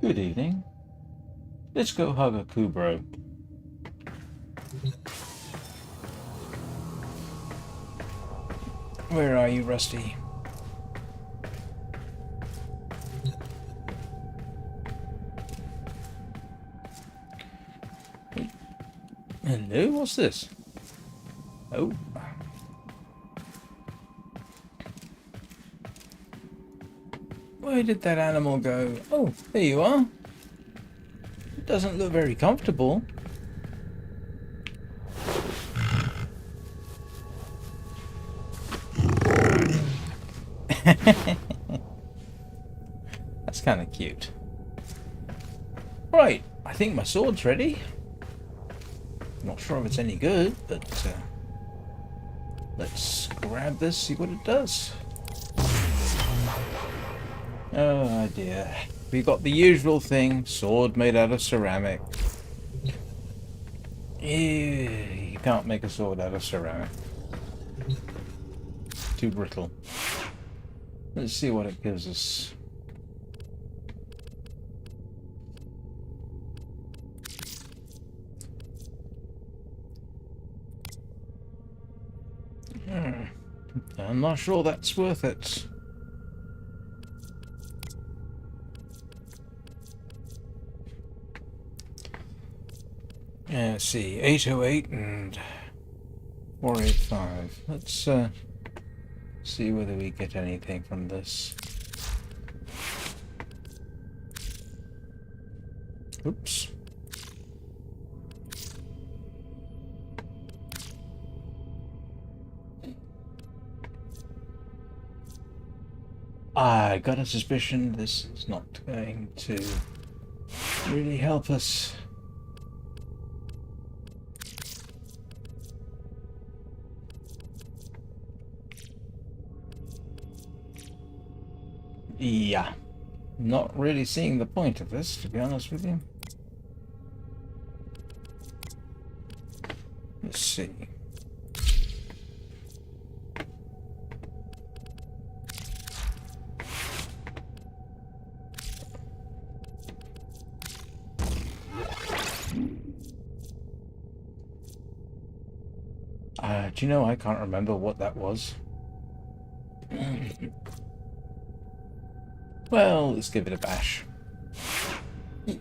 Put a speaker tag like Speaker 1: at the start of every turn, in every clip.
Speaker 1: Good evening. Let's go hug a Kubrow. Where are you, Rusty? Hello, what's this? Oh. Where did that animal go? Oh, there you are. It doesn't look very comfortable. That's kind of cute. Right, I think my sword's ready. Not sure if it's any good, but let's grab this, see what it does. Oh dear. We got the usual thing, sword made out of ceramic. Ew, you can't make a sword out of ceramic. Too brittle. Let's see what it gives us. I'm not sure that's worth it. Let's see, 808 and 485. Let's see whether we get anything from this. Oops. I got a suspicion this is not going to really help us. Yeah, not really seeing the point of this, to be honest with you. Let's see. Do you know, I can't remember what that was. Well, let's give it a bash. Can't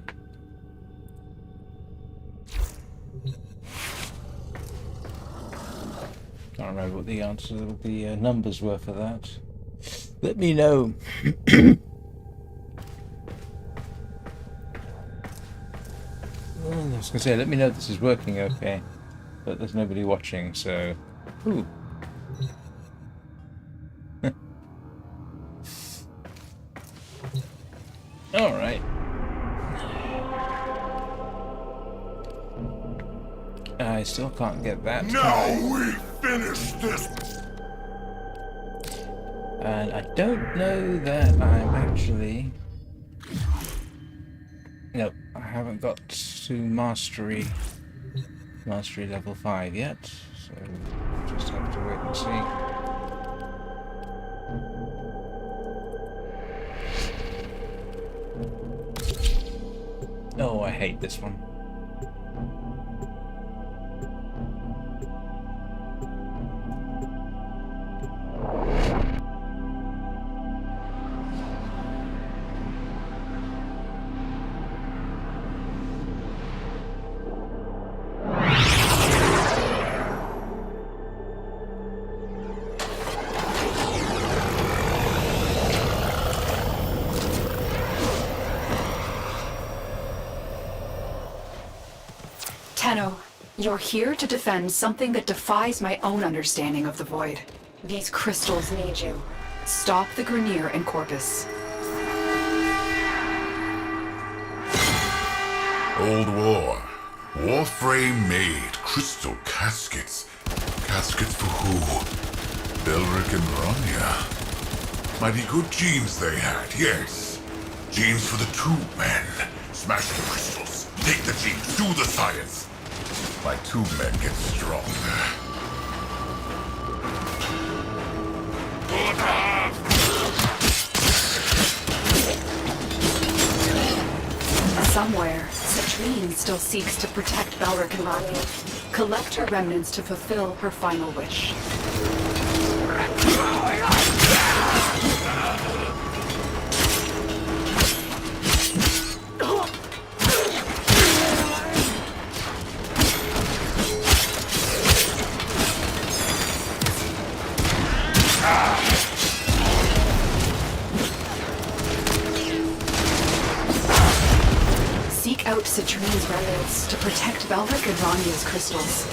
Speaker 1: remember what the answer, what the numbers were for that. Let me know. I was gonna say, let me know if this is working okay. But there's nobody watching, so... Ooh. Alright. I still can't get that.
Speaker 2: Now we finish this!
Speaker 1: And I don't know that I'm actually... Nope, I haven't got to mastery level 5 yet, so just have to wait and see. Oh, I hate this one.
Speaker 3: You're here to defend something that defies my own understanding of the Void. These crystals need you. Stop the Grineer and Corpus.
Speaker 2: Old War. Warframe made crystal caskets. Caskets for who? Belric and Rania. Mighty good genes they had, yes. Genes for the two men. Smash the crystals. Take the genes. Do the science. My two men get stronger.
Speaker 3: Somewhere, Citrine still seeks to protect Belric and Rani. Collect her remnants to fulfill her final wish. Seek out Citrine's remnants to protect Belric and Rania's crystals.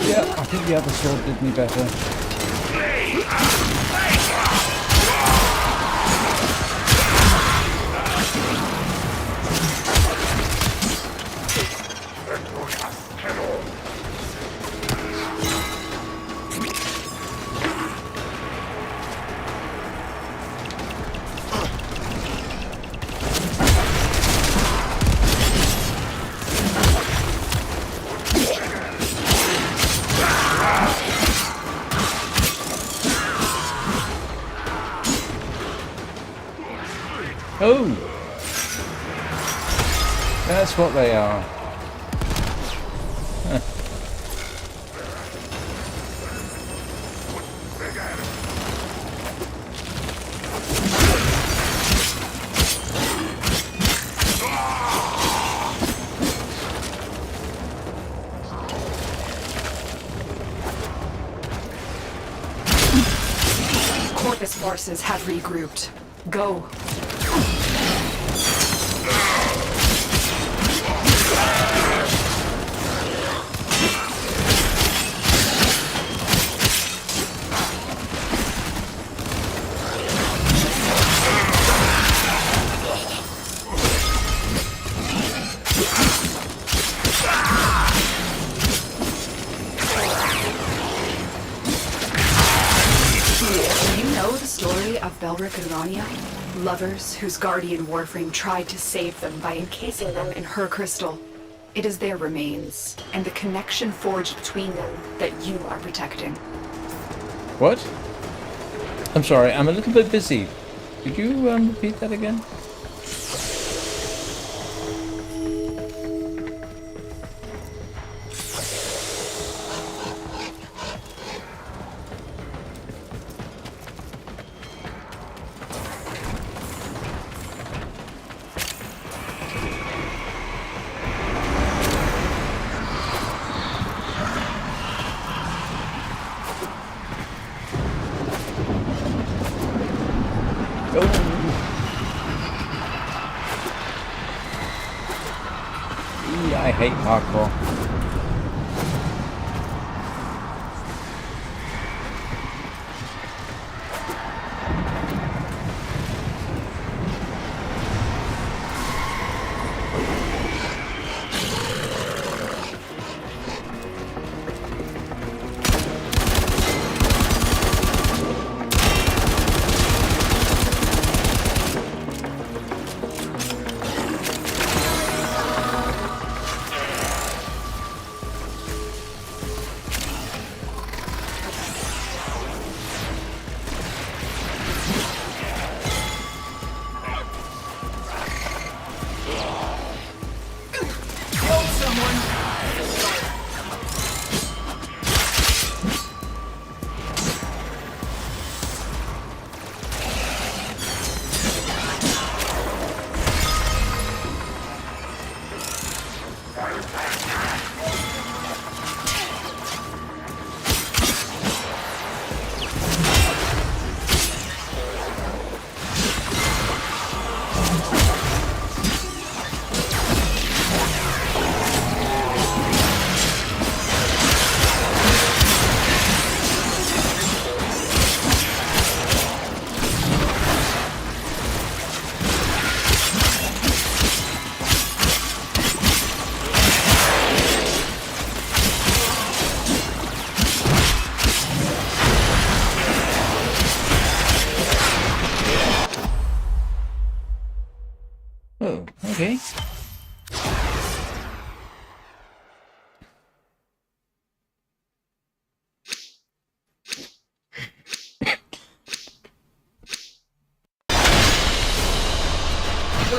Speaker 1: Yeah, I think the other sword did me better. Oh! That's what they are. Huh.
Speaker 3: Corpus forces have regrouped. Go. Of Belric and Rania, lovers whose guardian Warframe tried to save them by encasing them in her crystal. It is their remains, and the connection forged between them that you are protecting.
Speaker 1: What? I'm sorry, I'm a little bit busy. Could you repeat that again? I hate parkour.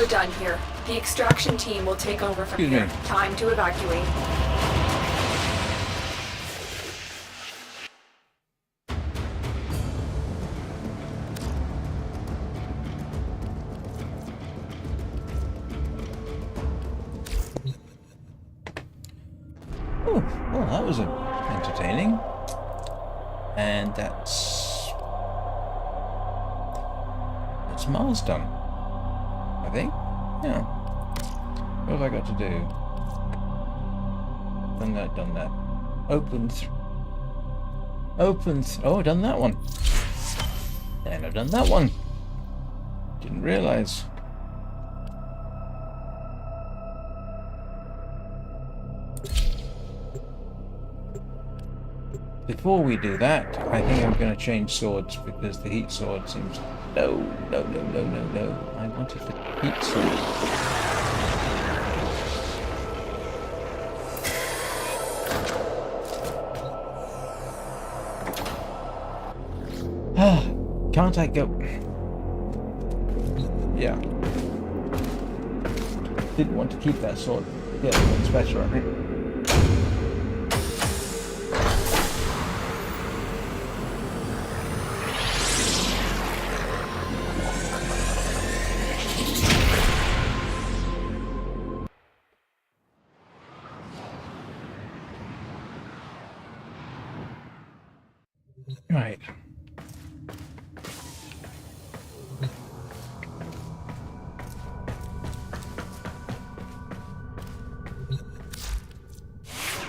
Speaker 3: We're done here. The extraction team will take over from
Speaker 1: Excuse
Speaker 3: here.
Speaker 1: me.
Speaker 3: Time to evacuate.
Speaker 1: Oh, well, that was entertaining. And that's Mars done, I think. Yeah. What have I got to do? Done that, done that. Oh, done that one. And I've done that one. Didn't realise. Before we do that, I think I'm going to change swords because the heat sword seems... No. I wanted the heat sword. Can't I go... Yeah. Didn't want to keep that sword. Yeah, it's better, I think. Right.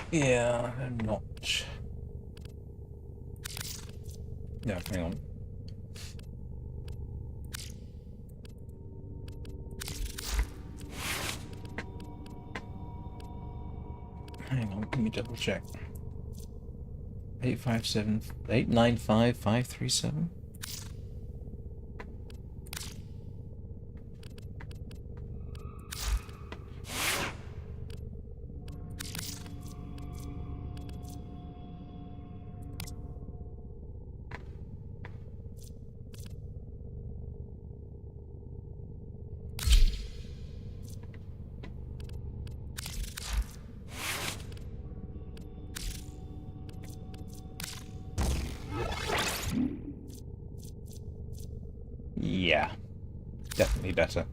Speaker 1: Yeah, I'm not. Yeah, hang on. Hang on, let me double check. 895-537. Yeah, definitely better.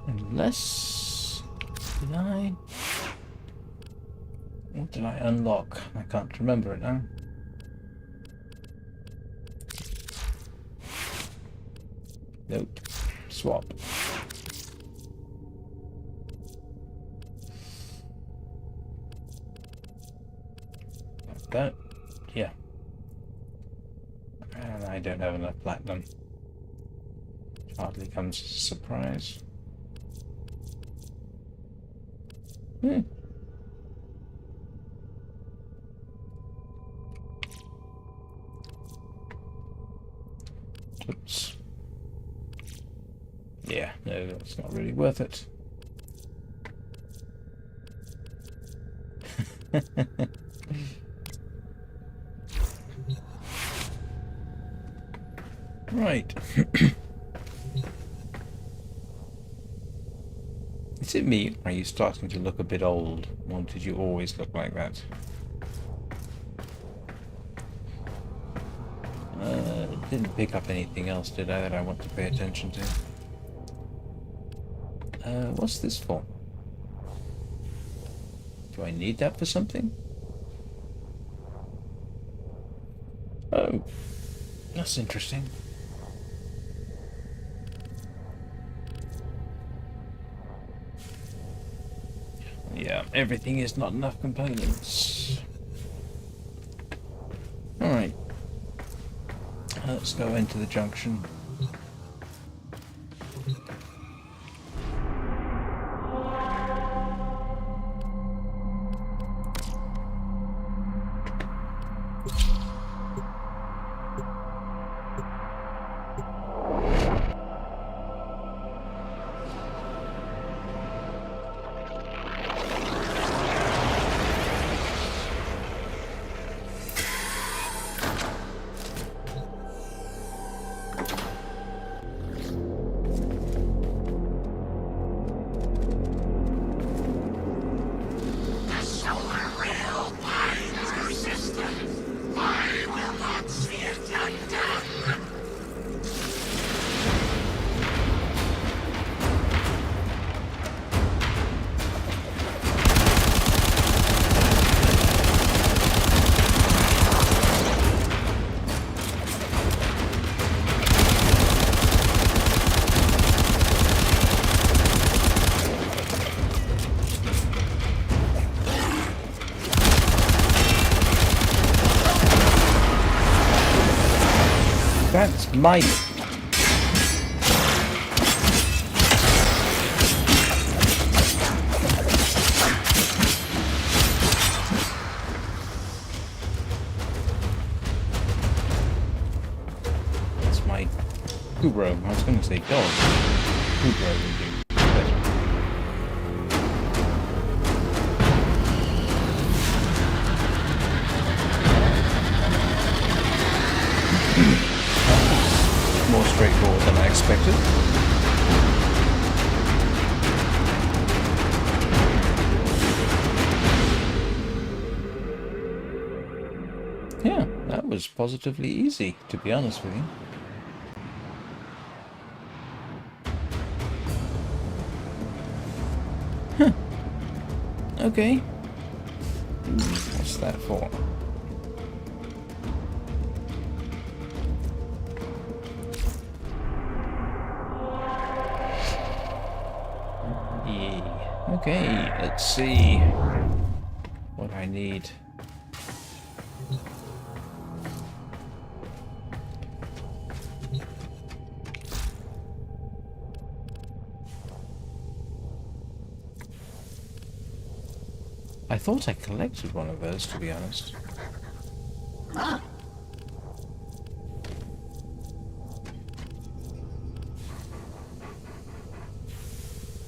Speaker 1: Unless... What did I unlock? I can't remember it now. Nope. Swap. Like that. Yeah. And I don't have enough platinum. Hardly comes as a surprise. Oops. Yeah, no, that's not really worth it. Right. Is it me? Or are you starting to look a bit old? Or did you always look like that? Didn't pick up anything else, did I, that I want to pay attention to? What's this for? Do I need that for something? Oh, that's interesting. Yeah, everything is not enough components. Alright. Let's go into the junction. That's my... That's my Kubrow. I was going to say dog. Kubrow would do better. More straightforward than I expected. Yeah, that was positively easy, to be honest with you. Huh. Okay. What's that for? Okay, let's see what I need. I thought I collected one of those, to be honest.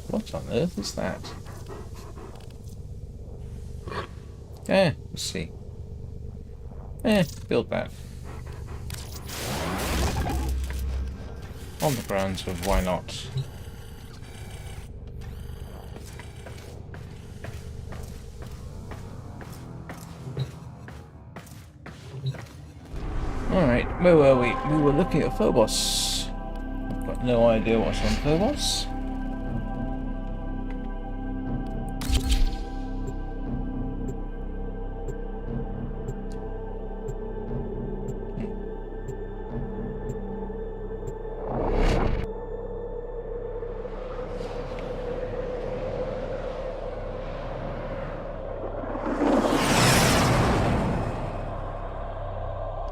Speaker 1: What on earth is that? Let's see. Build that. On the grounds of why not. Alright, where were we? We were looking at Phobos. I've got no idea what's on Phobos.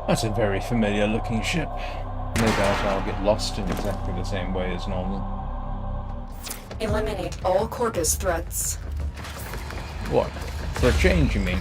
Speaker 1: That's a very familiar looking ship. No doubt I'll get lost in exactly the same way as normal.
Speaker 3: Eliminate all Corpus threats.
Speaker 1: What? For a change, you mean?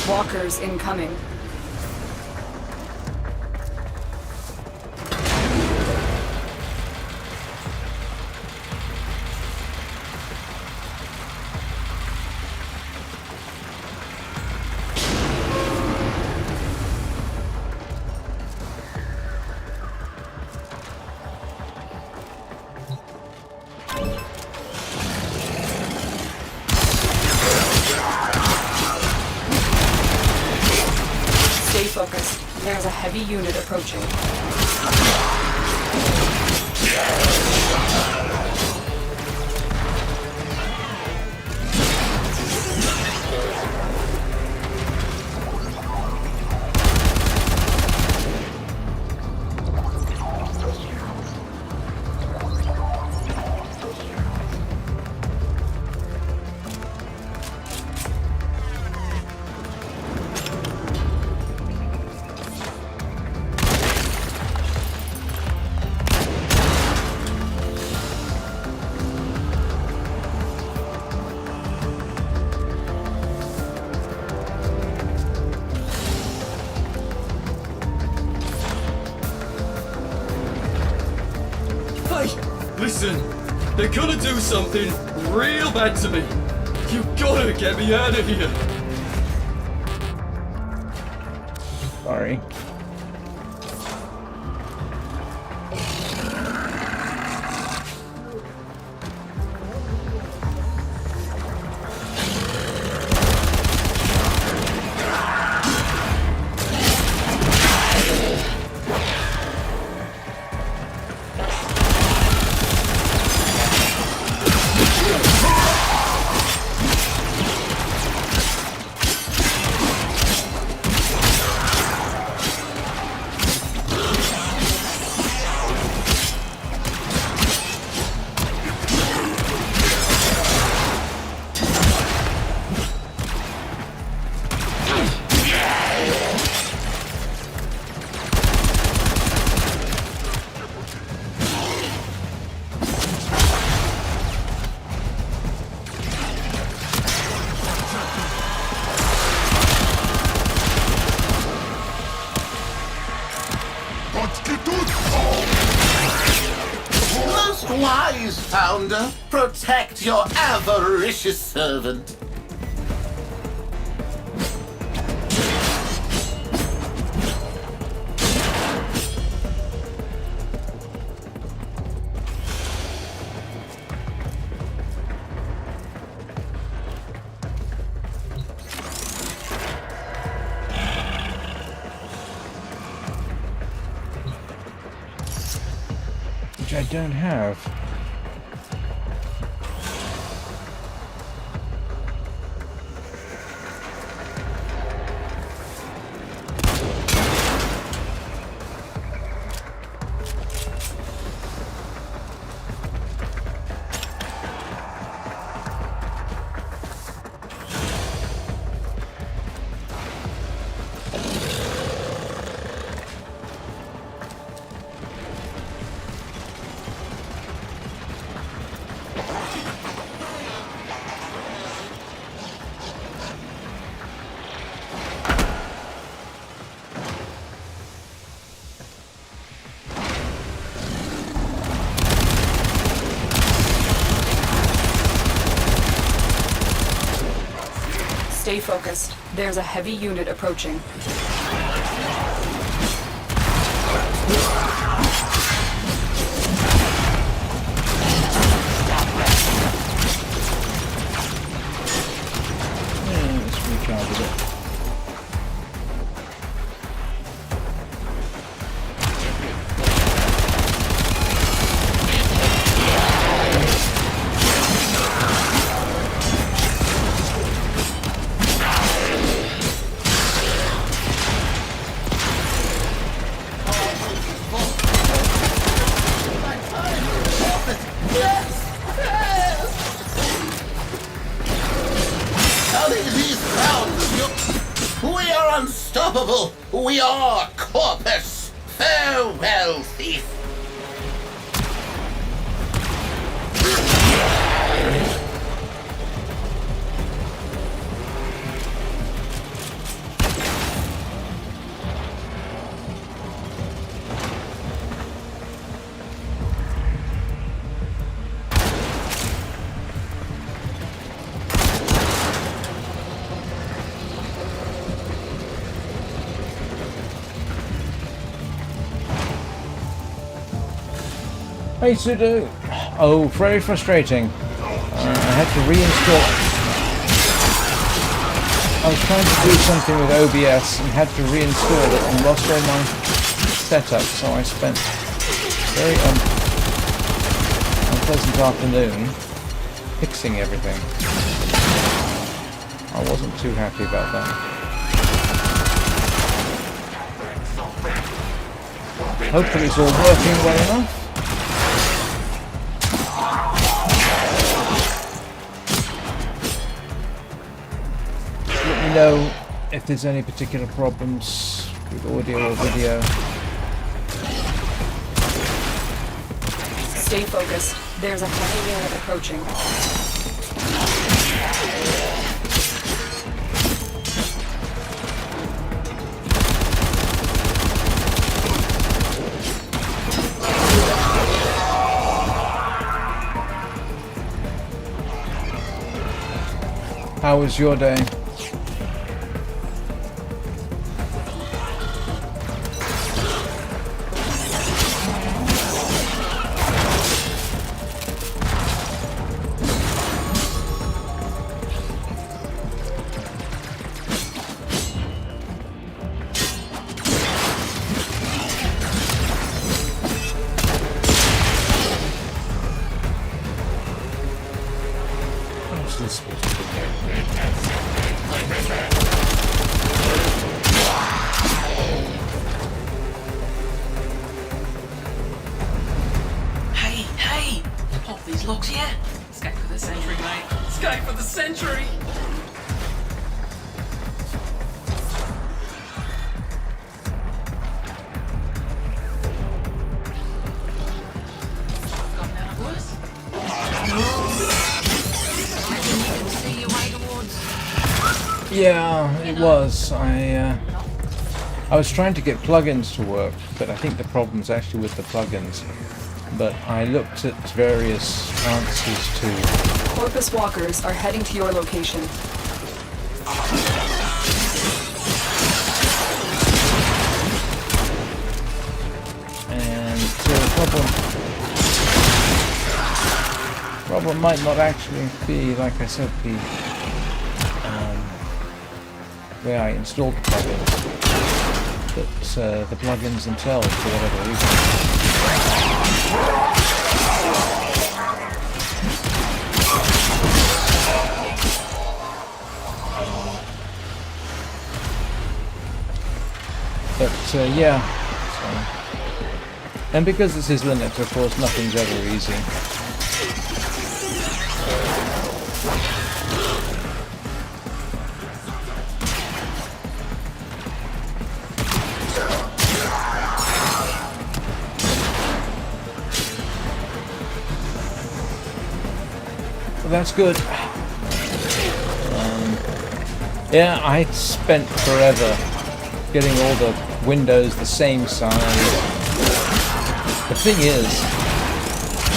Speaker 3: Walkers incoming. Stay focused. There's a heavy unit approaching.
Speaker 4: Listen! They're gonna do something real bad to me. You gotta get me out of here.
Speaker 1: Sorry.
Speaker 5: Most wise founder, protect your avaricious servant.
Speaker 1: Which I don't have.
Speaker 3: Stay focused. There's a heavy unit approaching.
Speaker 1: Let's recharge a bit.
Speaker 5: We are unstoppable! We are Corpus! Farewell, thief!
Speaker 1: Hey Sudo! Oh, very frustrating. I had to reinstall. I was trying to do something with OBS and had to reinstall it and lost all my setup, so I spent a very unpleasant afternoon fixing everything. I wasn't too happy about that. Hopefully it's all working well enough. Know if there's any particular problems with audio or video.
Speaker 3: Stay focused. There's a heavy unit approaching.
Speaker 1: How was your day?
Speaker 6: Hey! Pop these locks, yeah? Escape for the century, mate. Escape for the century! Got none worse? I didn't even see your way towards...
Speaker 1: Yeah, it was. I was trying to get plugins to work, but I think the problem's actually with the plugins. But I looked at various answers to...
Speaker 3: Corpus walkers are heading to your location.
Speaker 1: And the problem might not actually be, like I said, the where I installed the plugins, but the plugins themselves, for whatever reason. But yeah, so. And because this is Linux, of course, nothing's ever easy. Well, that's good. Yeah, I spent forever getting all the windows the same size. The thing is,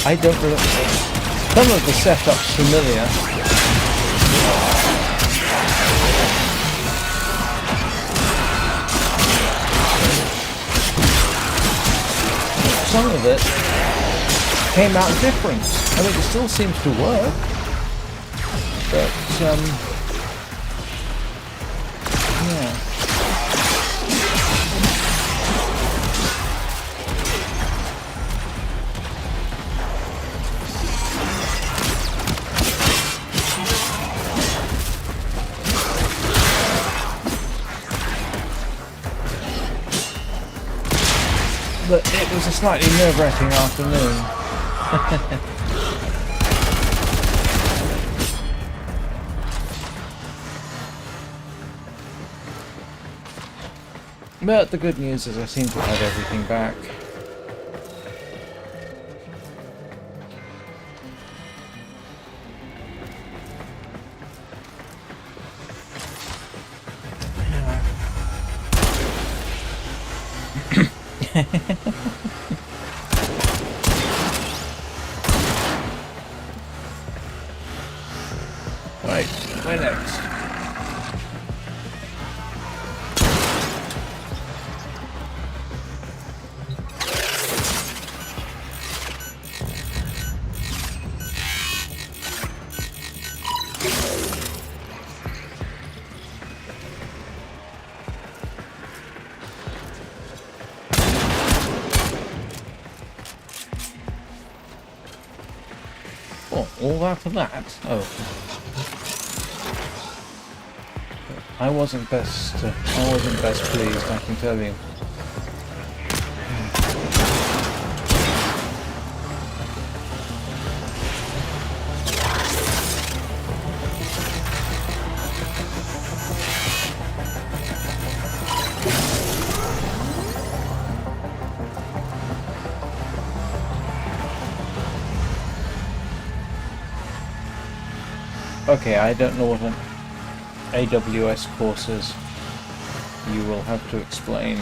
Speaker 1: I don't really... Some of the setup's familiar. Some of it came out different. I mean, it still seems to work. But, yeah. But it was a slightly nerve-wracking afternoon. But the good news is I seem to have everything back. Right, where next? Oh, all that for that? Oh. I wasn't best pleased, I can tell you. Okay, I don't know what an AWS course is. You will have to explain.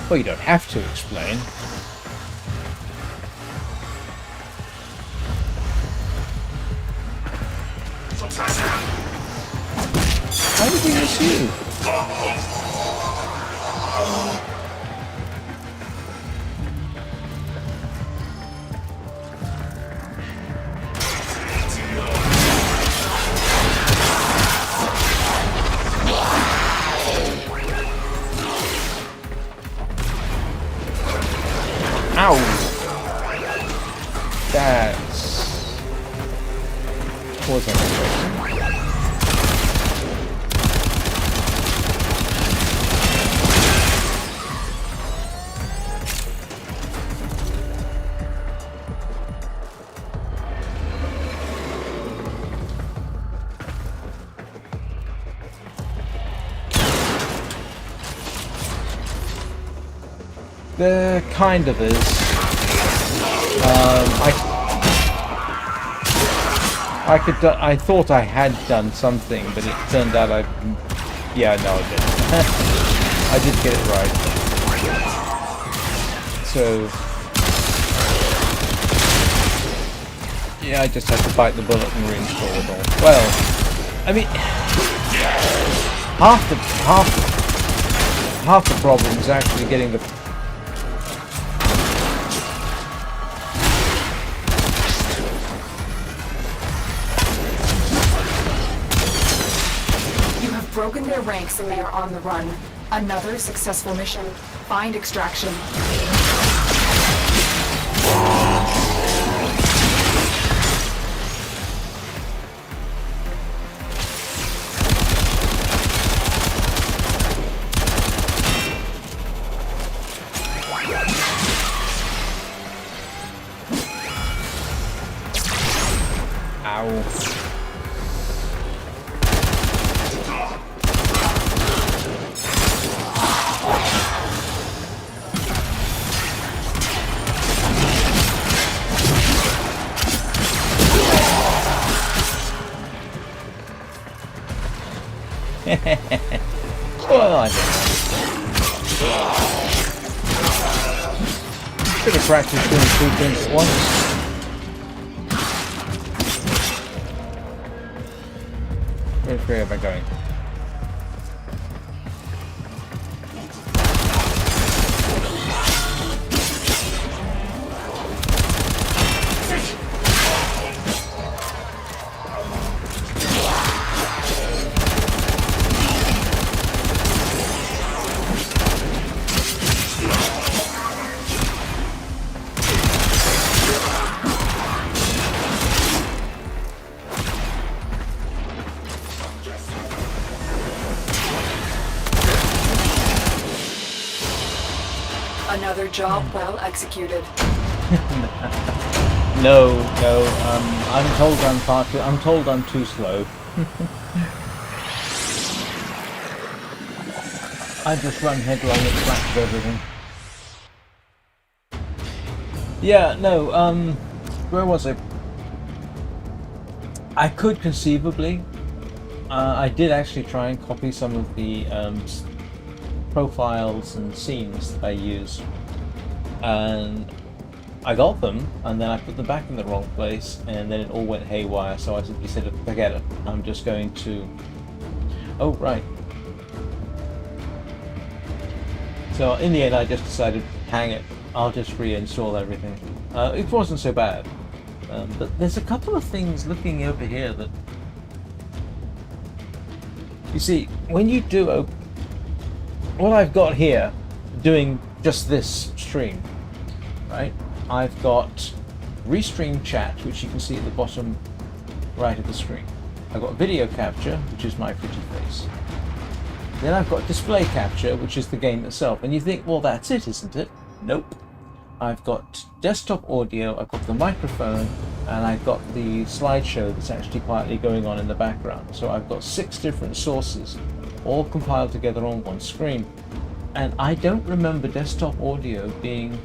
Speaker 1: Well, you don't have to explain. How did we miss you? Ow! That's... was unexpected. There kind of is. I thought I had done something, but it turned out yeah, no, I didn't. I did get it right. So yeah, I just had to bite the bullet and reinstall it all. Well, I mean, half the problem is actually getting the
Speaker 3: broken their ranks and they are on the run. Another successful mission. Find extraction.
Speaker 1: Ow. Well, I don't know. Should have practiced doing two things at once. Where am I going?
Speaker 3: Another job well executed.
Speaker 1: No, I'm told I'm too slow. I just run headlong and smash everything. Yeah, no, where was I? I could conceivably. I did actually try and copy some of the profiles and scenes that I use, and I got them, and then I put them back in the wrong place, and then it all went haywire. So I simply said, forget it, I'm just going to... Oh, right. So in the end I just decided, hang it, I'll just reinstall everything. It wasn't so bad, but there's a couple of things looking over here that... You see, when you do what I've got here, doing just this stream, right? I've got restream chat, which you can see at the bottom right of the screen. I've got video capture, which is my pretty face. Then I've got display capture, which is the game itself. And you think, well, that's it, isn't it? Nope. I've got desktop audio, I've got the microphone, and I've got the slideshow that's actually quietly going on in the background. So I've got 6 different sources, all compiled together on one screen. And I don't remember desktop audio being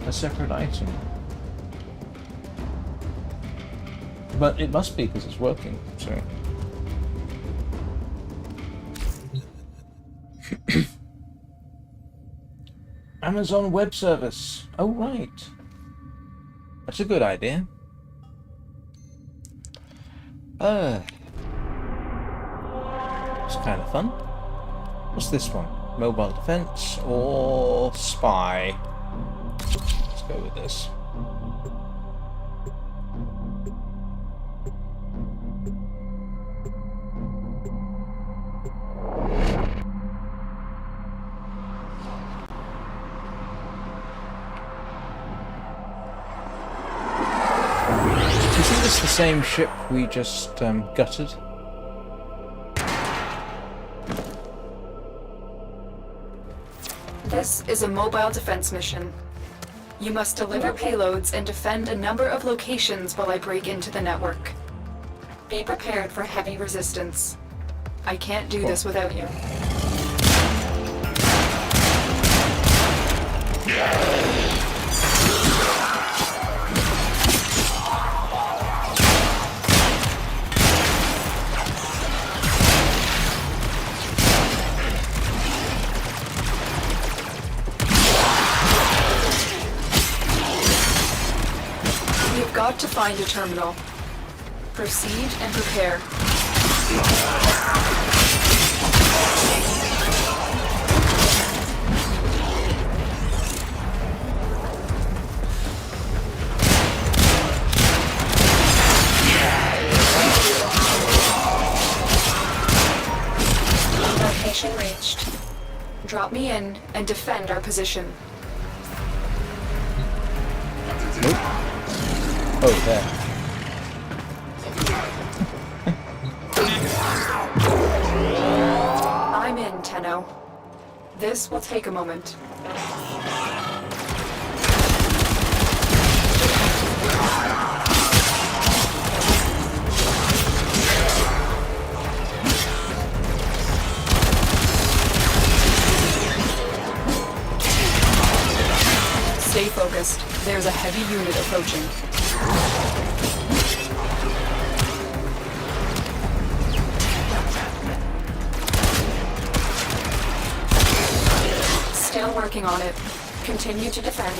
Speaker 1: a separate item. But it must be because it's working, so... Amazon Web Service. Oh, right. That's a good idea. It's kind of fun. What's this one? Mobile defense or spy? Let's go with this. Isn't this the same ship we just gutted?
Speaker 3: This is a mobile defense mission. You must deliver payloads and defend a number of locations while I break into the network. Be prepared for heavy resistance. I can't do this without you. We've got to find a terminal. Proceed and prepare. Location reached. Drop me in and defend our position.
Speaker 1: Nope. Oh, there.
Speaker 3: I'm in, Tenno. This will take a moment. Stay focused. There's a heavy unit approaching. Still working on it. Continue to defend.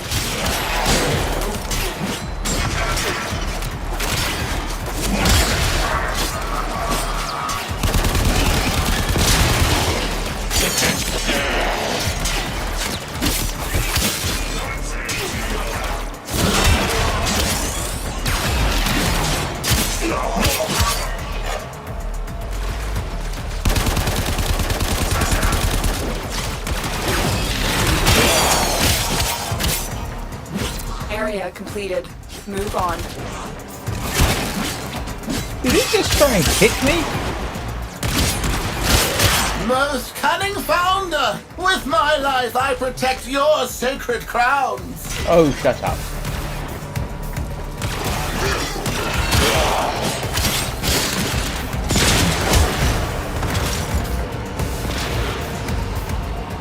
Speaker 3: Area completed. Move on.
Speaker 1: Did he just try and kick me?
Speaker 5: Most cunning founder! With my life I protect your sacred crowns!
Speaker 1: Oh, shut up.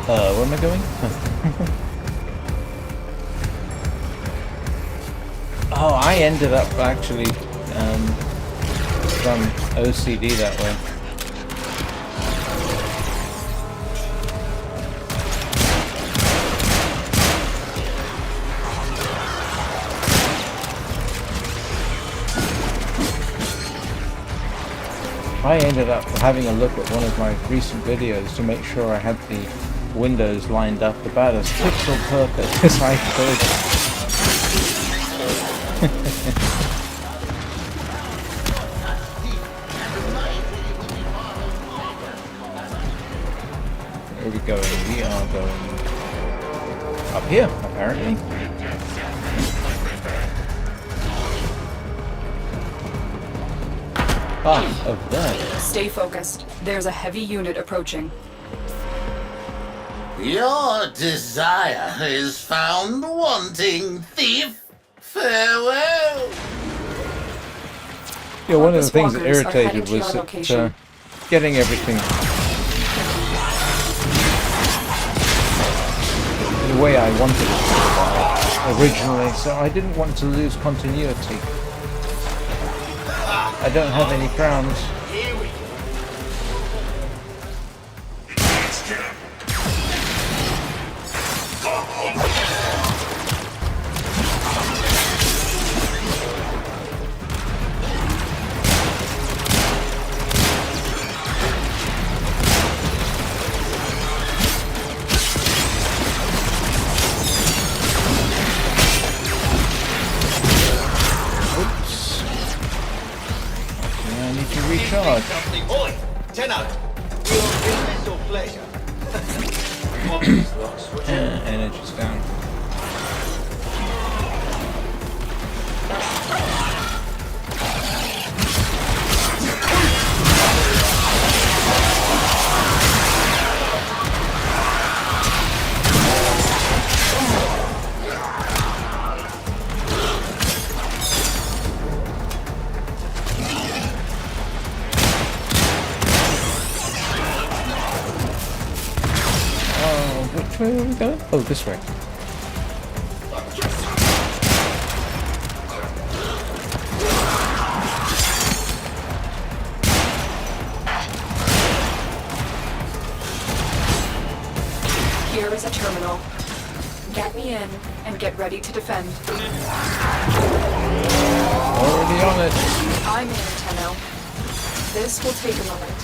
Speaker 1: Where am I going? Oh, I ended up actually from OCD that way. I ended up having a look at one of my recent videos to make sure I had the windows lined up about as pixel perfect as I could. Where are we going? We are going up here, apparently. Ah, over there.
Speaker 3: Stay focused. There's a heavy unit approaching.
Speaker 5: Your desire is found wanting, thief. Farewell.
Speaker 1: Yeah, one of the
Speaker 3: Corpus
Speaker 1: things that
Speaker 3: walkers are
Speaker 1: irritated
Speaker 3: heading to
Speaker 1: was
Speaker 3: your
Speaker 1: that
Speaker 3: location.
Speaker 1: getting everything the way I wanted it originally, so I didn't want to lose continuity. I don't have any crowns.
Speaker 5: Here we
Speaker 1: I need to recharge.
Speaker 7: Something. Oi! Tenno! Your business or pleasure? Pop these locks, would you?
Speaker 1: Energy's down. Which way are we going? Oh, this way.
Speaker 3: Here is a terminal. Get me in and get ready to defend.
Speaker 1: Already on it.
Speaker 3: I'm in, Tenno. This will take a moment.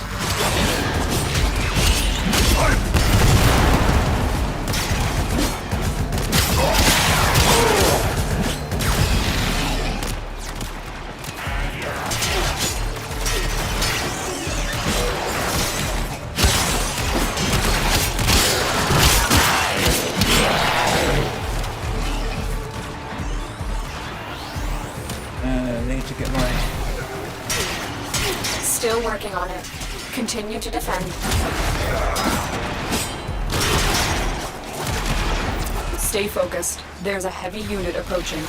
Speaker 1: Need to get my...
Speaker 3: Still working on it. Continue to defend. Stay focused. There's a heavy unit approaching.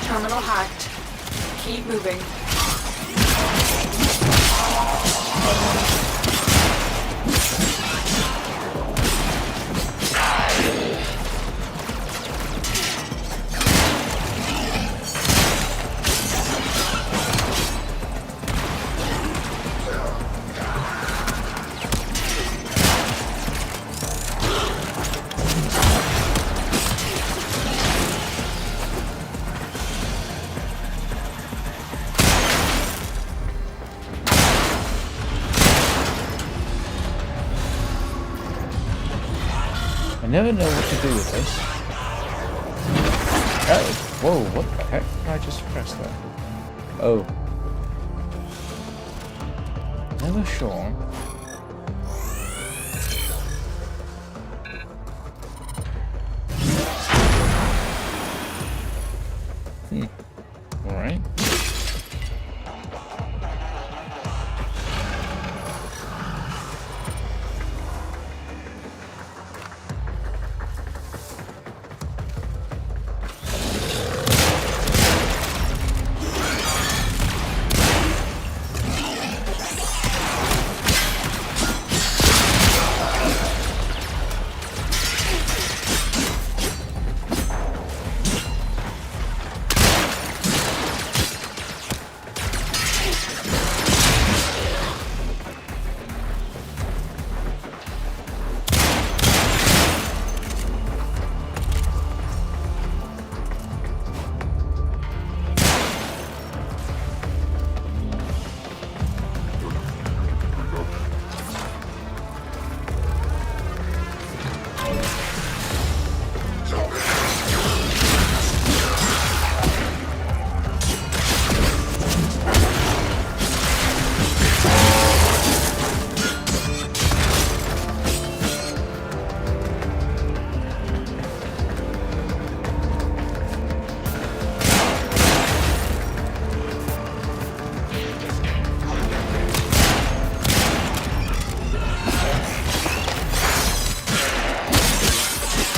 Speaker 3: Terminal hacked. Keep moving.
Speaker 1: I never know what to do with this. Oh, whoa, what the heck? I just pressed that. Oh. Never sure. Alright.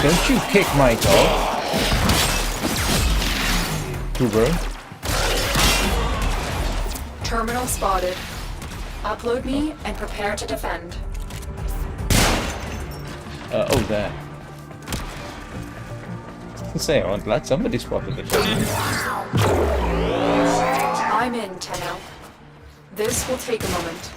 Speaker 1: Don't you kick my dog, Kubrow.
Speaker 3: Terminal spotted. Upload me and prepare to defend.
Speaker 1: Oh, there. I say, I'm glad somebody spotted it.
Speaker 3: I'm in, Tenno. This will take a moment.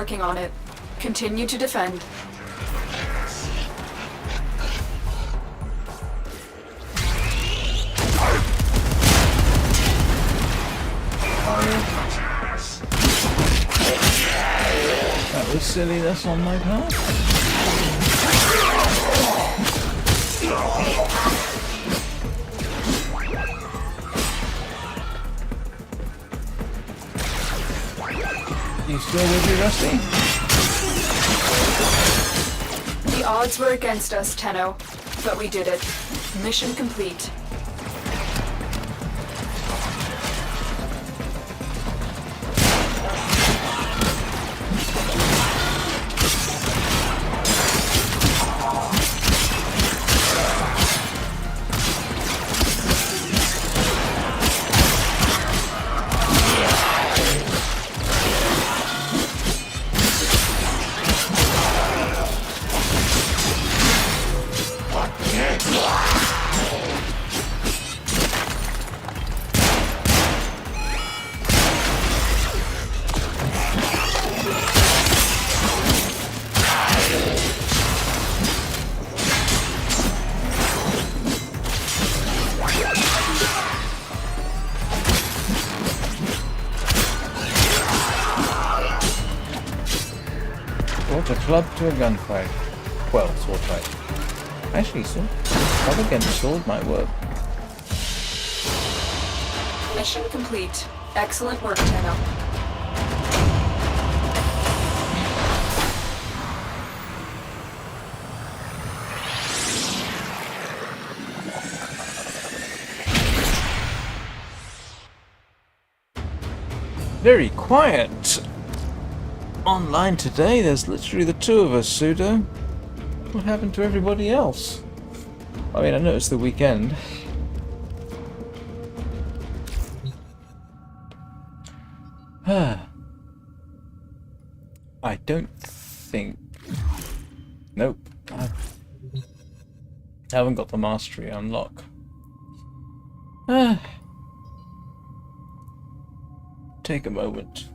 Speaker 3: working on it. Continue to defend.
Speaker 1: That was silliness on my part. You still with me, Rusty?
Speaker 3: The odds were against us, Tenno, but we did it. Mission complete.
Speaker 1: Brought a club to a gunfight. Well, sword fight. Actually, club against sword might work.
Speaker 3: Mission complete. Excellent work, Tenno.
Speaker 1: Very quiet online today. There's literally the two of us, Pseudo. What happened to everybody else? I mean, I know it's the weekend. I don't think... Nope. I haven't got the mastery unlock. Take a moment.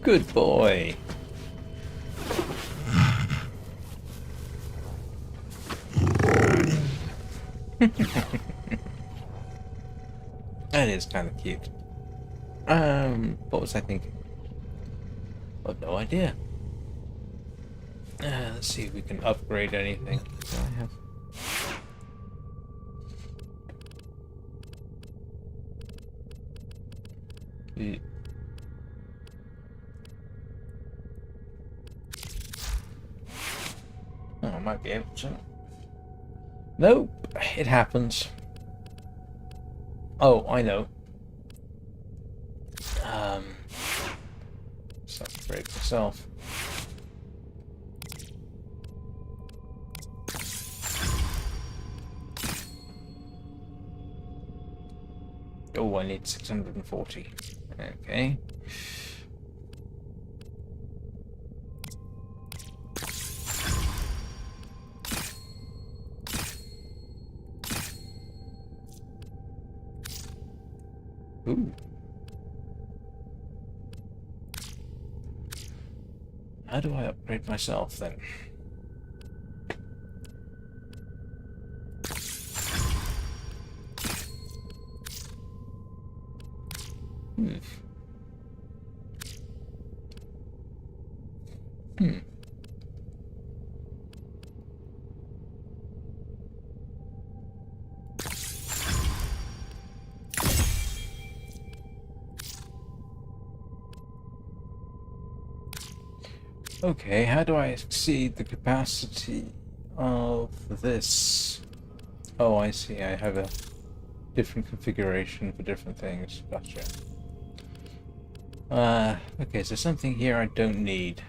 Speaker 1: Good boy. That is kind of cute. What was I thinking? I've no idea. Let's see if we can upgrade anything. Do I have? Oh, I might be able to. Nope, it happens. Oh, I know. Let's upgrade myself. Oh, I need 640. Okay. Ooh. How do I upgrade myself then? Okay, how do I exceed the capacity of this? Oh, I see. I have a different configuration for different things. Gotcha. Okay, so something here I don't need.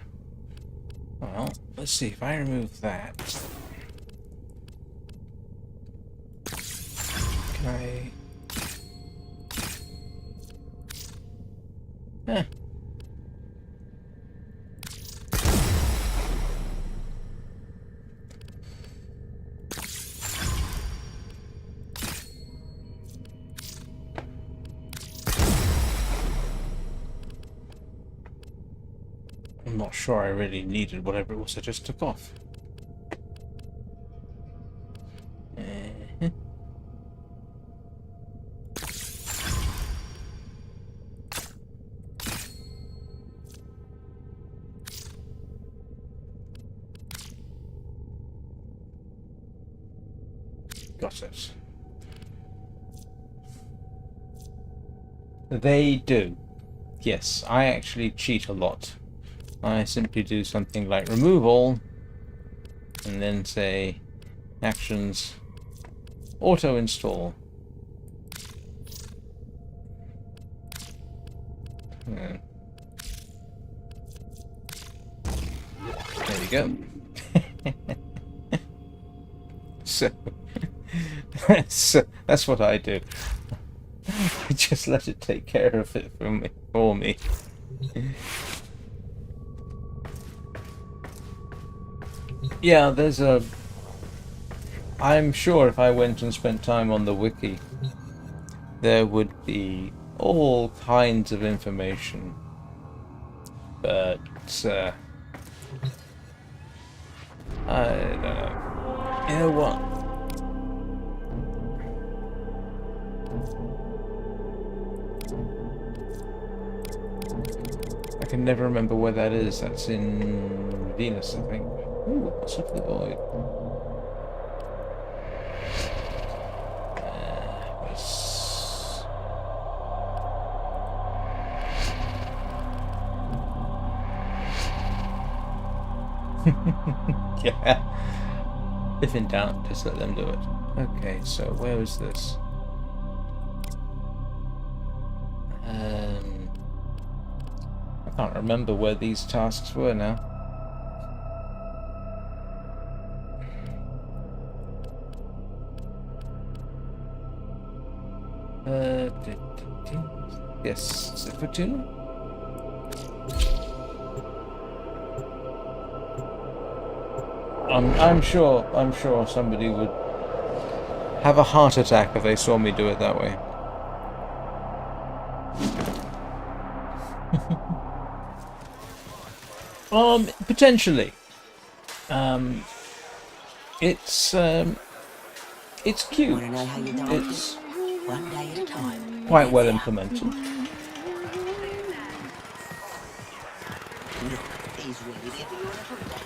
Speaker 1: Well, let's see. If I remove that, can I... I'm not sure I really needed whatever it was I just took off. Got it. They do. Yes, I actually cheat a lot. I simply do something like remove all, and then say actions auto install. There we go. So that's what I do. I just let it take care of it for me. Yeah, there's a... I'm sure if I went and spent time on the wiki, there would be all kinds of information. But, I don't know. You know what? I can never remember where that is. That's in Venus, I think. Ooh, what's up the void? Yeah. If in doubt, just let them do it. Okay, so where is this? I can't remember where these tasks were now. Yes, is it for tuna? I'm sure somebody would have a heart attack if they saw me do it that way. Potentially. It's cute. It's
Speaker 8: one day at a time.
Speaker 1: Quite well implemented.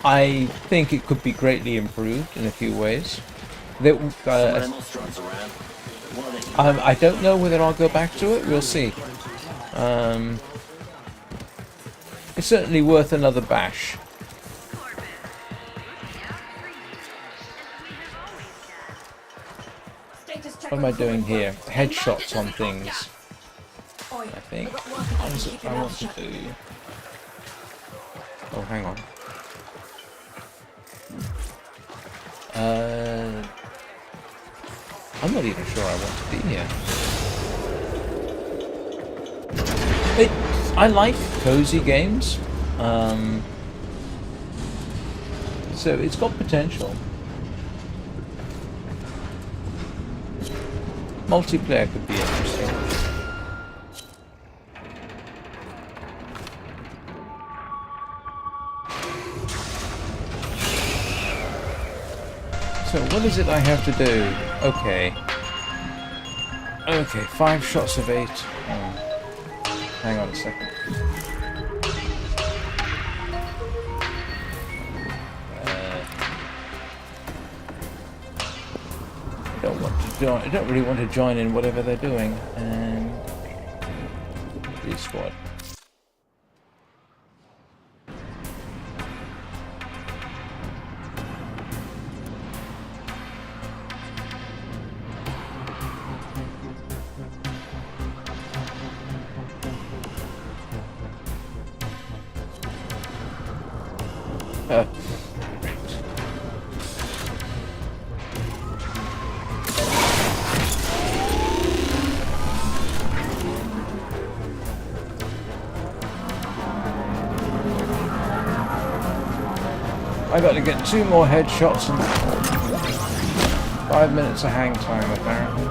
Speaker 1: I think it could be greatly improved in a few ways. I don't know whether I'll go back to it. We'll see. It's certainly worth another bash. What am I doing here? Headshots on things. I think. What is it I want to do? Oh, hang on. I'm not even sure I want to be here. I like cozy games. So it's got potential. Multiplayer could be interesting. So what is it I have to do? Okay. Okay, 5 shots of 8. Hang on a second. I don't really want to join in whatever they're doing. And resquad. I got to get 2 more headshots and 5 minutes of hang time apparently.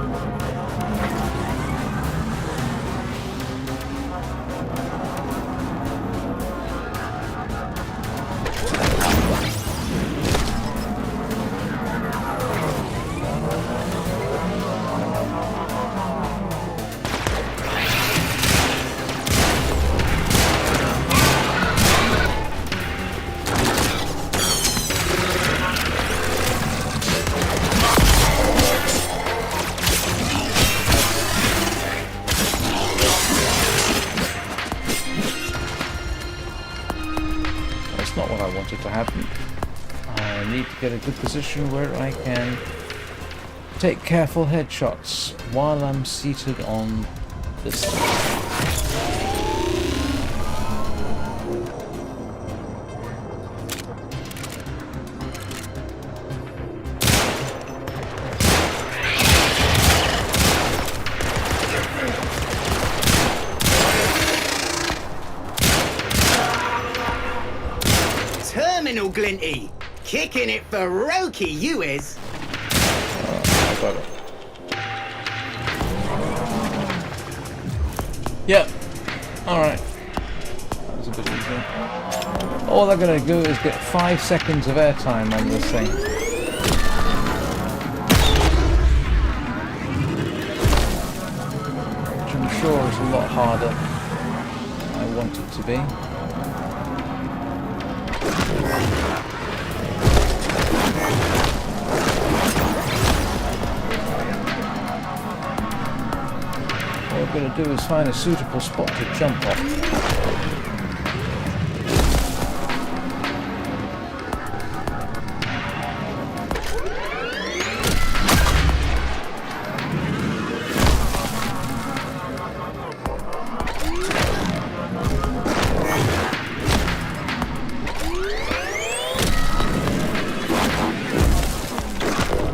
Speaker 1: want it to happen. I need to get a good position where I can take careful headshots while I'm seated on this thing.
Speaker 9: Terminal Glinty! Kicking it for Roki, you is!
Speaker 1: I got it. Yep. Alright. That was a bit easier. All they're going to do is get 5 seconds of airtime on this thing. Which I'm sure is a lot harder than I want it to be. What we're going to do is find a suitable spot to jump off.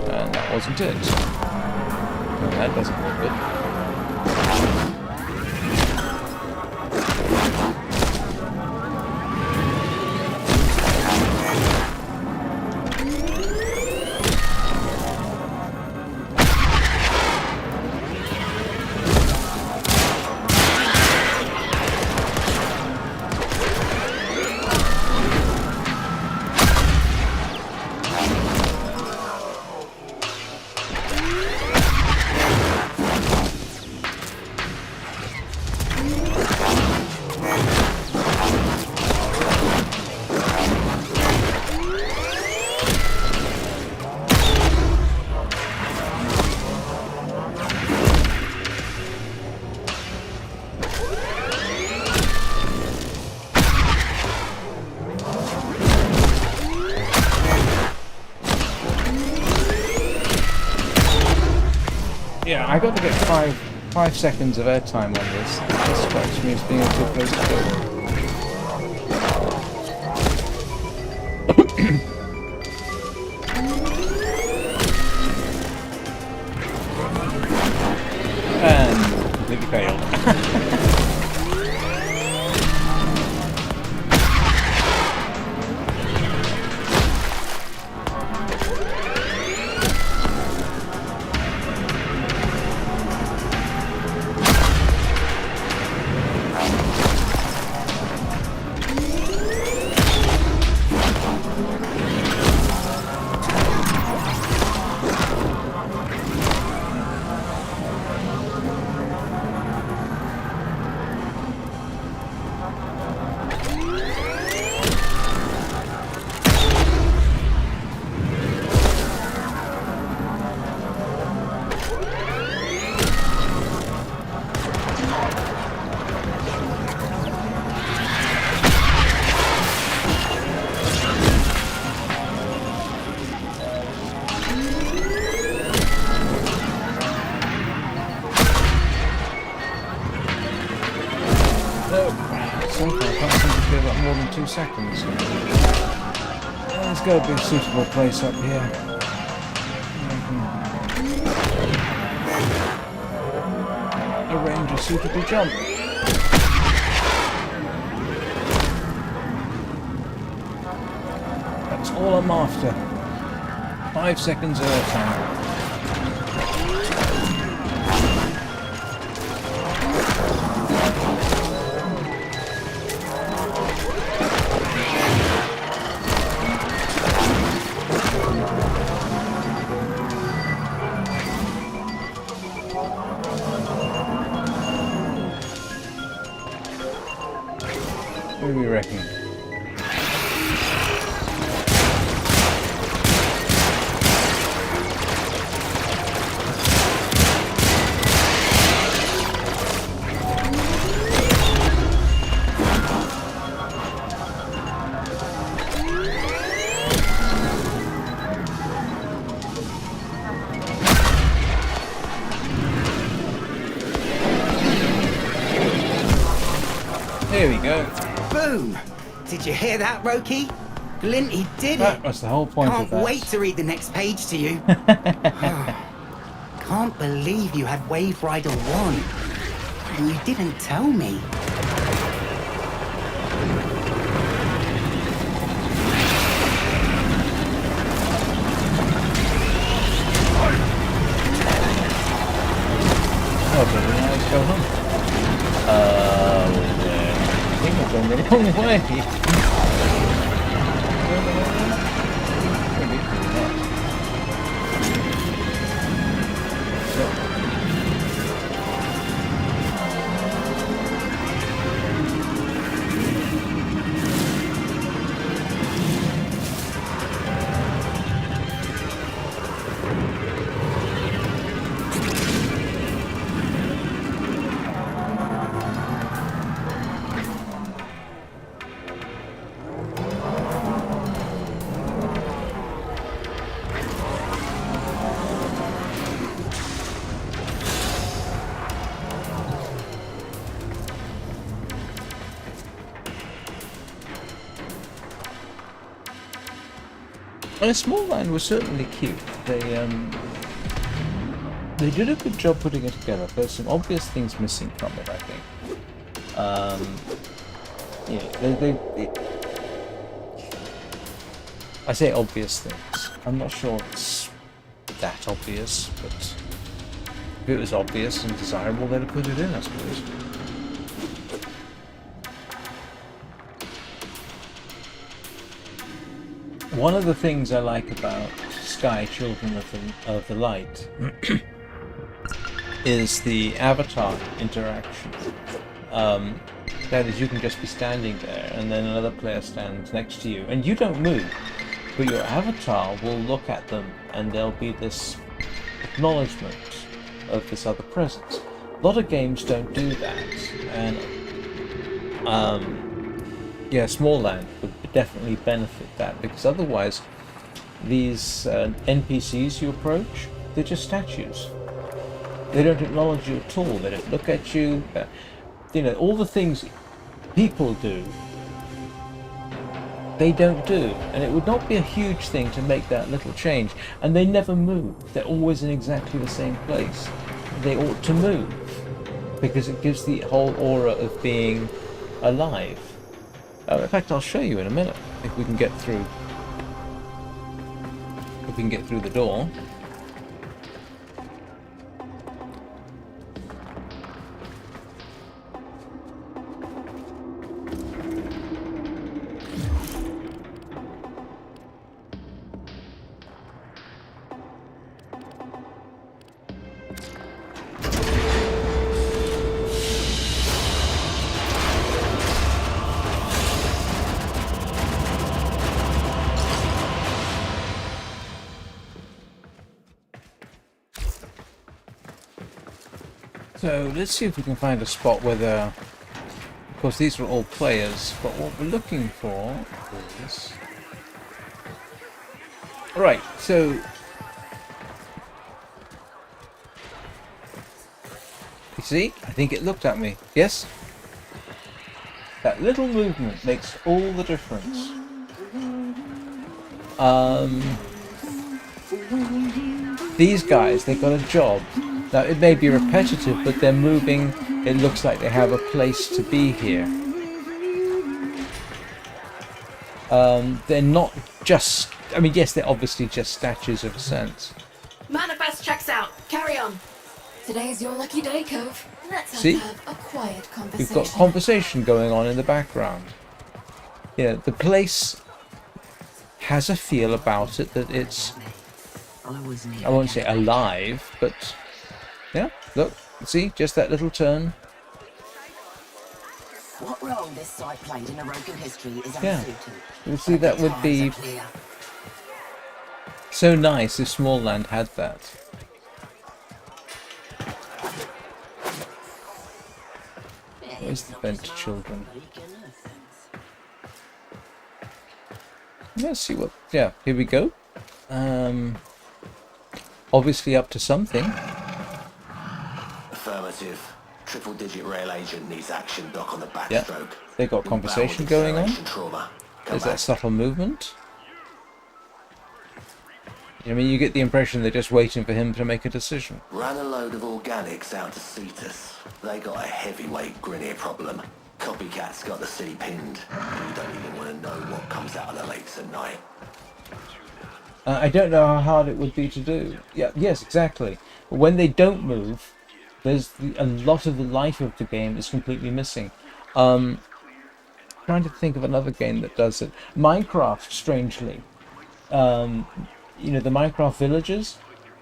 Speaker 1: And that wasn't it. Well, that doesn't look good. Yeah, I got to get five seconds of airtime on this. This strikes me as being a good place to go. And completely failed. So far, I can't seem to feel like more than 2 seconds. There's got to be a suitable place up here. Arrange a suitable jump. That's all I'm after. 5 seconds of airtime. What do we reckon? There we go.
Speaker 9: Boom! Did you hear that, Roki? Glinty did
Speaker 1: That
Speaker 9: it.
Speaker 1: was the whole point
Speaker 9: Can't
Speaker 1: of that.
Speaker 9: wait to read the next page to you. Can't believe you had Wave Rider 1. And you didn't tell me.
Speaker 1: Oh, but now let's go home. I think I've gone the wrong way. Maybe not. Nope. And a small line was certainly cute. They did a good job putting it together. There's some obvious things missing from it, I think. I say obvious things. I'm not sure it's that obvious, but if it was obvious and desirable, they'd have put it in, I suppose. One of the things I like about Sky Children of the Light is the avatar interaction. That is, you can just be standing there and then another player stands next to you and you don't move, but your avatar will look at them and there'll be this acknowledgement of this other presence. A lot of games don't do that, and yeah, Small Land would definitely benefit that, because otherwise these NPCs you approach, they're just statues. They don't acknowledge you at all. They don't look at you. You know, all the things people do, they don't do. And it would not be a huge thing to make that little change. And they never move. They're always in exactly the same place. They ought to move, because it gives the whole aura of being alive. In fact, I'll show you in a minute if we can get through. If we can get through the door. So let's see if we can find a spot where the... Of course, these are all players, but what we're looking for is... Right, so... You see? I think it looked at me. Yes? That little movement makes all the difference. These guys, they've got a job. Now, it may be repetitive, but they're moving. It looks like they have a place to be here. They're not just... I mean, yes, they're obviously just statues of a sense.
Speaker 10: Manifest checks out. Carry on. Today's your lucky day, Cove. Let's
Speaker 1: See?
Speaker 10: have a quiet conversation.
Speaker 1: We've got conversation going on in the background. Yeah, the place has a feel about it that it's... I won't say alive, but... Yeah, look, see, just that little turn.
Speaker 8: What role this site played in Orokin history is
Speaker 1: Yeah,
Speaker 8: uncertain.
Speaker 1: you see, that would be so nice if Small Land had that. Where's the bent children? Let's see what... Yeah, here we go. Obviously up to something.
Speaker 7: Affirmative.
Speaker 5: triple-digit rail agent needs action dock on the
Speaker 1: Yeah.
Speaker 5: backstroke.
Speaker 1: They got conversation going on.
Speaker 5: Trauma.
Speaker 1: Is that subtle movement? I mean, you get the impression they're just waiting for him to make a decision.
Speaker 5: Ran a load of organics out to Cetus. They got a heavyweight Grineer problem. Copycats got the city pinned. You don't even want to know what comes out of the lakes at night.
Speaker 1: I don't know how hard it would be to do. Yeah, yes, exactly. But when they don't move, there's a lot of the life of the game is completely missing. Trying to think of another game that does it. Minecraft, strangely. You know, the Minecraft villagers,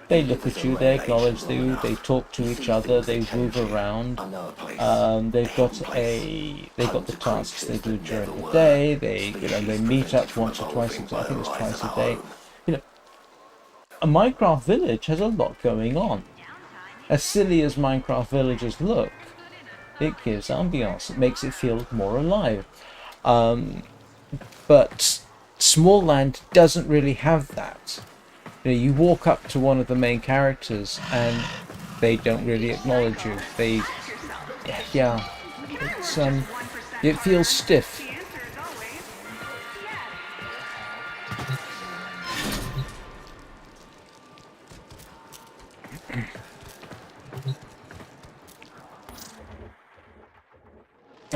Speaker 1: they look at you, they acknowledge you, they talk to each other, they move around. They've got the tasks they do during the day. They meet up once or twice a day. I think it's twice a day. You know, a Minecraft village has a lot going on. As silly as Minecraft villages look, it gives ambiance. It makes it feel more alive. But Small Land doesn't really have that. You know, you walk up to one of the main characters and they don't really acknowledge you. Yeah, it feels stiff.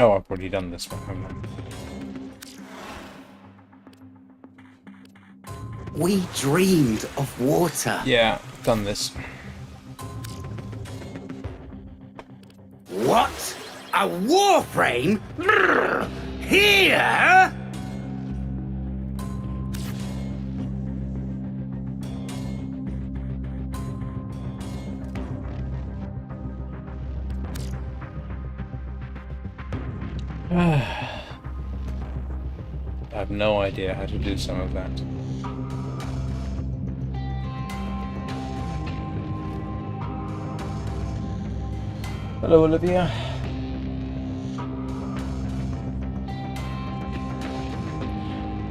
Speaker 1: Oh, I've already done this one, haven't I?
Speaker 9: We dreamed of water.
Speaker 1: Yeah, done this.
Speaker 9: What? A Warframe? Brrr. Here?
Speaker 1: I have no idea how to do some of that. Hello, Olivia.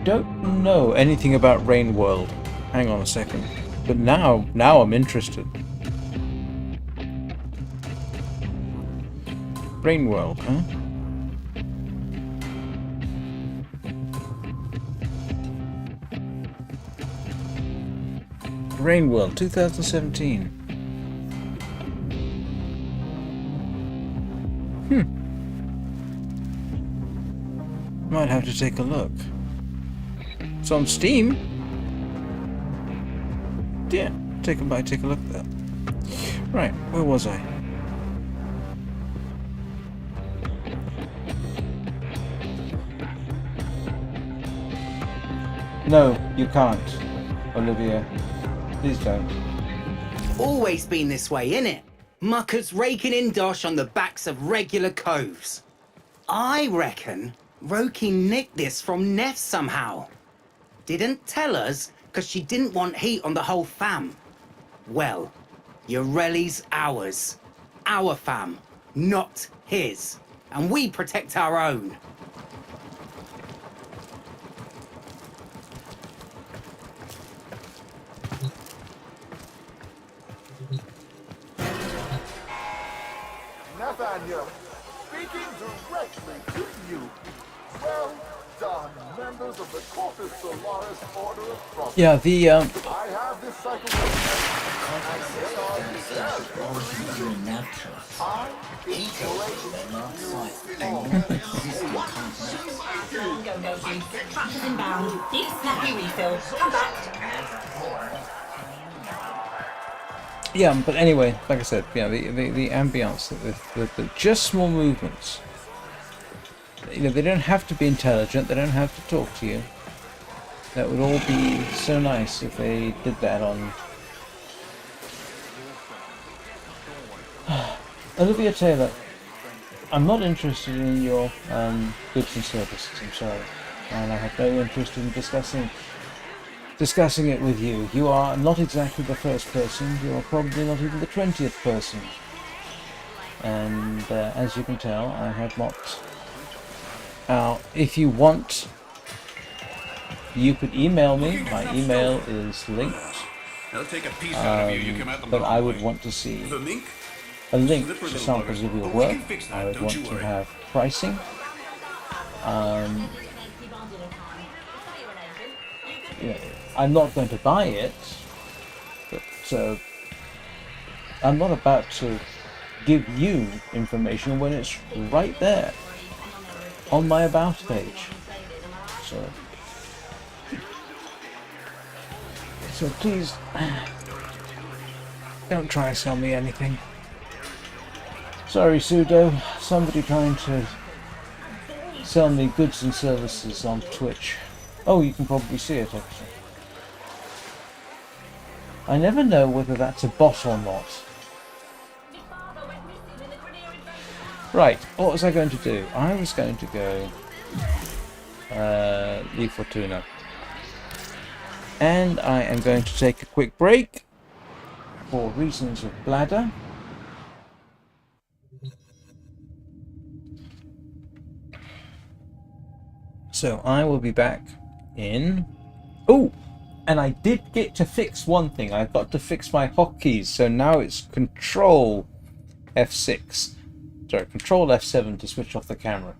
Speaker 1: Don't know anything about Rain World. Hang on a second. But now I'm interested. Rain World, huh? Rain World 2017. Might have to take a look. It's on Steam. Yeah, take a look at that. Right, where was I? No, you can't, Olivia. Please don't.
Speaker 9: Always been this way, innit? Muckers raking in dosh on the backs of regular coves. I reckon Roki nicked this from Neff somehow. Didn't tell us, because she didn't want heat on the whole fam. Well, Yoreli's ours. Our fam, not his. And we protect our own.
Speaker 11: Nathaniel, speaking directly to you. Well done, members of the Corpus Solaris Order of Providence.
Speaker 1: Yeah, the
Speaker 11: I have this cycle.
Speaker 10: Tractors inbound. Need a snappy refill. Come back.
Speaker 1: yeah, but anyway, like I said, yeah, the ambience, the just small movements. You know, they don't have to be intelligent. They don't have to talk to you. That would all be so nice if they did that on. Olivia Taylor, I'm not interested in your goods and services. I'm sorry, and I have no interest in discussing it with you. You are not exactly the first person. You are probably not even the 20th person. And as you can tell, I have not. If you want, you could email me. My email is linked.
Speaker 12: They'll take a piece out of you. You come out the
Speaker 1: but
Speaker 12: wrong
Speaker 1: I would
Speaker 12: way.
Speaker 1: want to see
Speaker 12: The mink?
Speaker 1: a link to samples of your work. I would want to have pricing. Yeah, I'm not going to buy it, but I'm not about to give you information when it's right there on my about page. So please don't try to sell me anything. Sorry, Pseudo. Somebody trying to sell me goods and services on Twitch. Oh, you can probably see it, actually. I never know whether that's a bot or not. Right, what was I going to do? I was going to go leave Fortuna. And I am going to take a quick break for reasons of bladder. So I will be back in... Oh! And I did get to fix one thing. I got to fix my hotkeys. So now it's Control F6. Sorry, Control F7 to switch off the camera.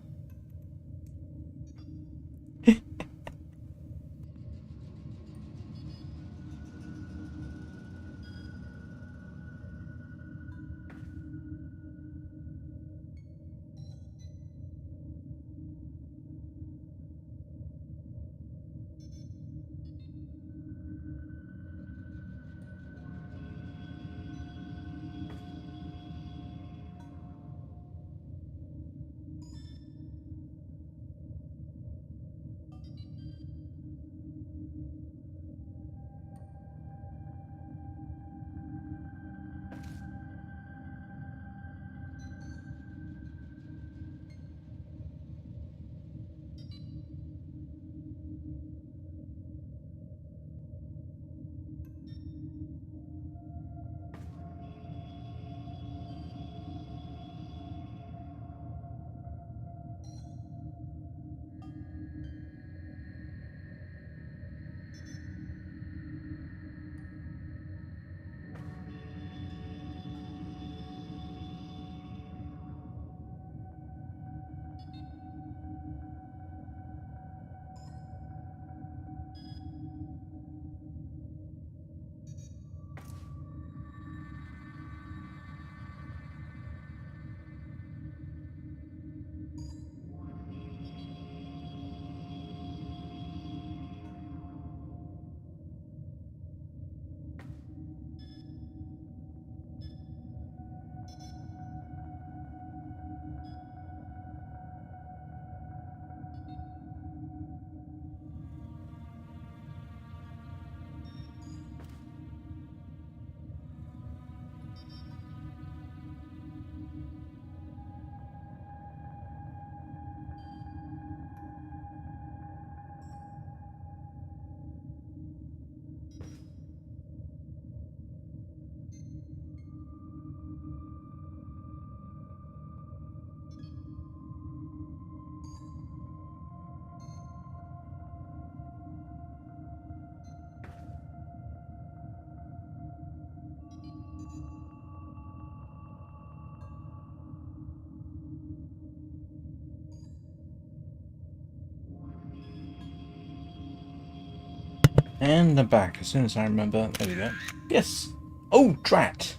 Speaker 1: And I'm back as soon as I remember. There we go. Yes. Oh, drat.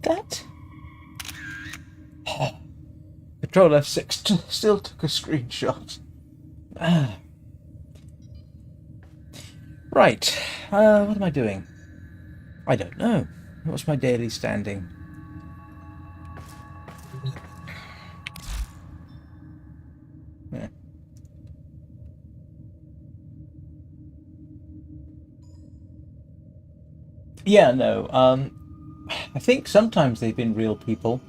Speaker 1: That? Oh. Control F6 still took a screenshot. Ah. Right. What am I doing? I don't know. What's my daily standing? Yeah. Yeah, no. I think sometimes they've been real people,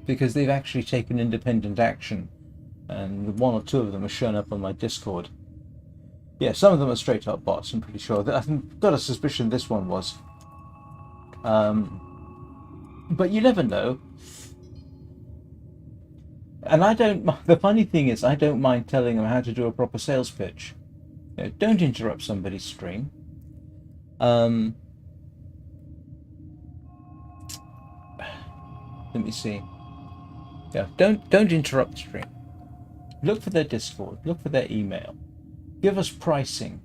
Speaker 1: because they've actually taken independent action, and one or two of them have shown up on my Discord. Yeah, some of them are straight up bots. I'm pretty sure. I've got a suspicion this one was. But you never know. And I don't. The funny thing is, I don't mind telling them how to do a proper sales pitch. You know, don't interrupt somebody's stream. Let me see. Yeah, don't interrupt the stream. Look for their Discord. Look for their email. Give us pricing.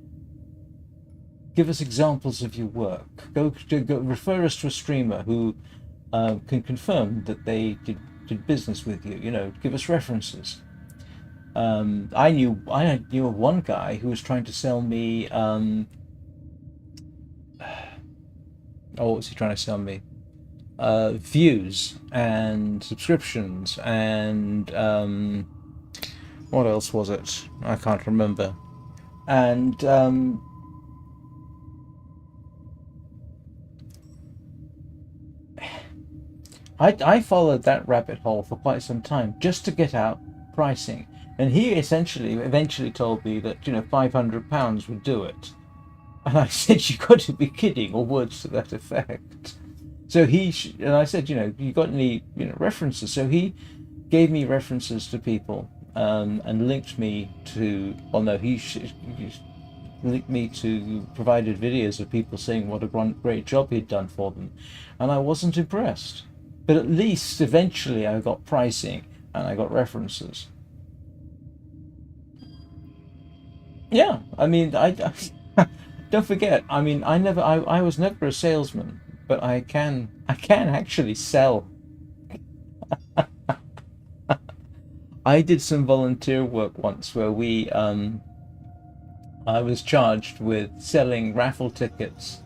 Speaker 1: Give us examples of your work. Go refer us to a streamer who can confirm that they did business with you. You know, give us references. I knew of one guy who was trying to sell me. What was he trying to sell me? Views and subscriptions and what else was it? I can't remember. And I followed that rabbit hole for quite some time just to get out pricing, and he eventually told me that, you know, £500 would do it, and I said, "You got to be kidding," or words to that effect. So and I said, "You know, you got any, you know, references?" So he gave me references to people, and linked me to. Well, no, he linked me to provided videos of people saying what a great job he'd done for them, and I wasn't impressed. But at least eventually I got pricing and I got references. Yeah, I mean, I don't forget. I mean, I was never a salesman, but I can actually sell. I did some volunteer work once where I was charged with selling raffle tickets.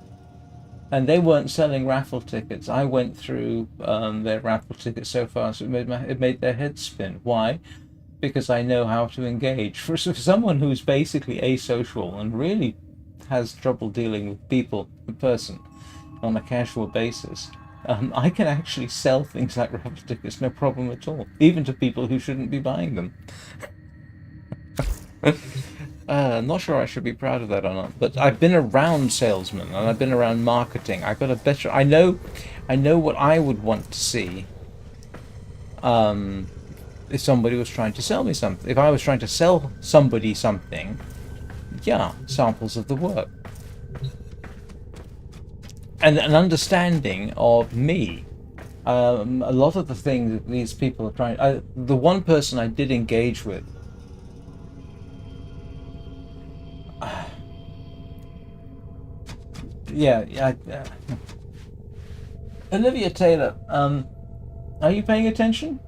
Speaker 1: And they weren't selling raffle tickets. I went through their raffle tickets so fast it made their heads spin. Why? Because I know how to engage. For someone who's basically asocial and really has trouble dealing with people in person on a casual basis, I can actually sell things like raffle tickets, no problem at all, even to people who shouldn't be buying them. I'm not sure I should be proud of that or not, but I've been around salesmen and I've been around marketing. I've got a better. I know what I would want to see. If somebody was trying to sell me something, if I was trying to sell somebody something, yeah, samples of the work and an understanding of me. A lot of the things that these people are trying. The one person I did engage with. Yeah. Olivia Taylor, are you paying attention?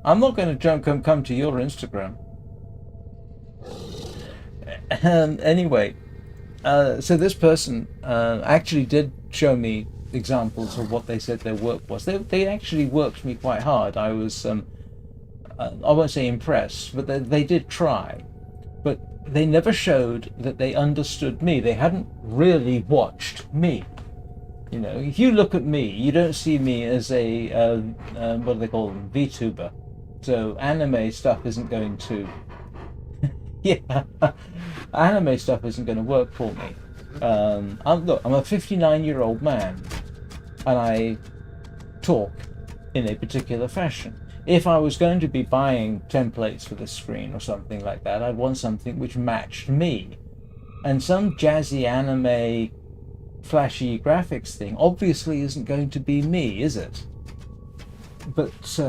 Speaker 1: I'm not going to come to your Instagram. Anyway, so this person actually did show me examples of what they said their work was. They actually worked me quite hard. I was, I won't say impressed, but they did try. But they never showed that they understood me. They hadn't really watched me. You know, if you look at me, you don't see me as a, what do they call them, VTuber. So anime stuff isn't going to, yeah, anime stuff isn't going to work for me. Look, I'm a 59-year-old man, and I talk in a particular fashion. If I was going to be buying templates for this screen or something like that, I'd want something which matched me. And some jazzy anime, flashy graphics thing obviously isn't going to be me, is it? But,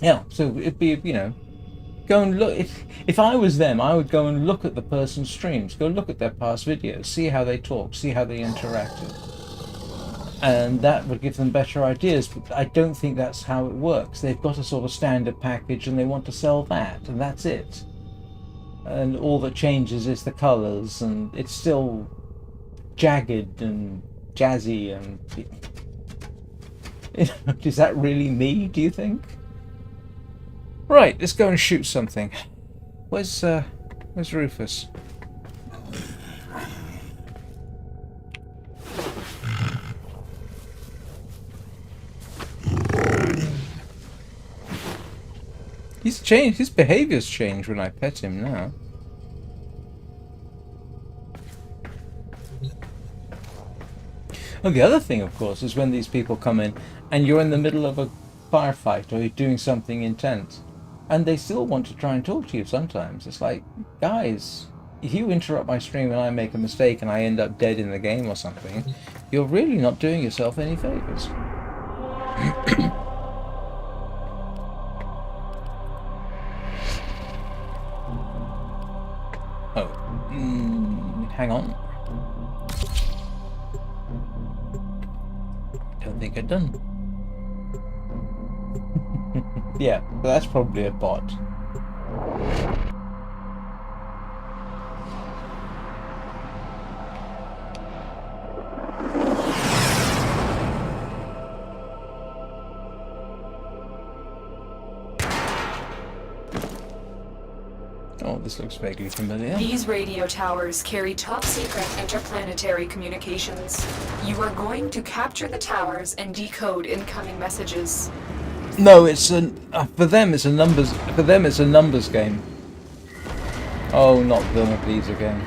Speaker 1: yeah, so it'd be, you know, go and look. If I was them, I would go and look at the person's streams, go look at their past videos, see how they talk, see how they interacted. And that would give them better ideas, but I don't think that's how it works. They've got a sort of standard package and they want to sell that, and that's it. And all that changes is the colours, and it's still jagged and jazzy and... You know, is that really me, do you think? Right, let's go and shoot something. Where's Rufus? He's changed. His behavior's changed when I pet him now. And the other thing, of course, is when these people come in and you're in the middle of a firefight or you're doing something intense, and they still want to try and talk to you sometimes. It's like, guys, if you interrupt my stream and I make a mistake and I end up dead in the game or something, you're really not doing yourself any favors. get done. Yeah, but that's probably a bot. Oh, this looks vaguely familiar.
Speaker 3: These radio towers carry top-secret interplanetary communications. You are going to capture the towers and decode incoming messages.
Speaker 1: No, it's for them it's a numbers game. Oh, not one of these again.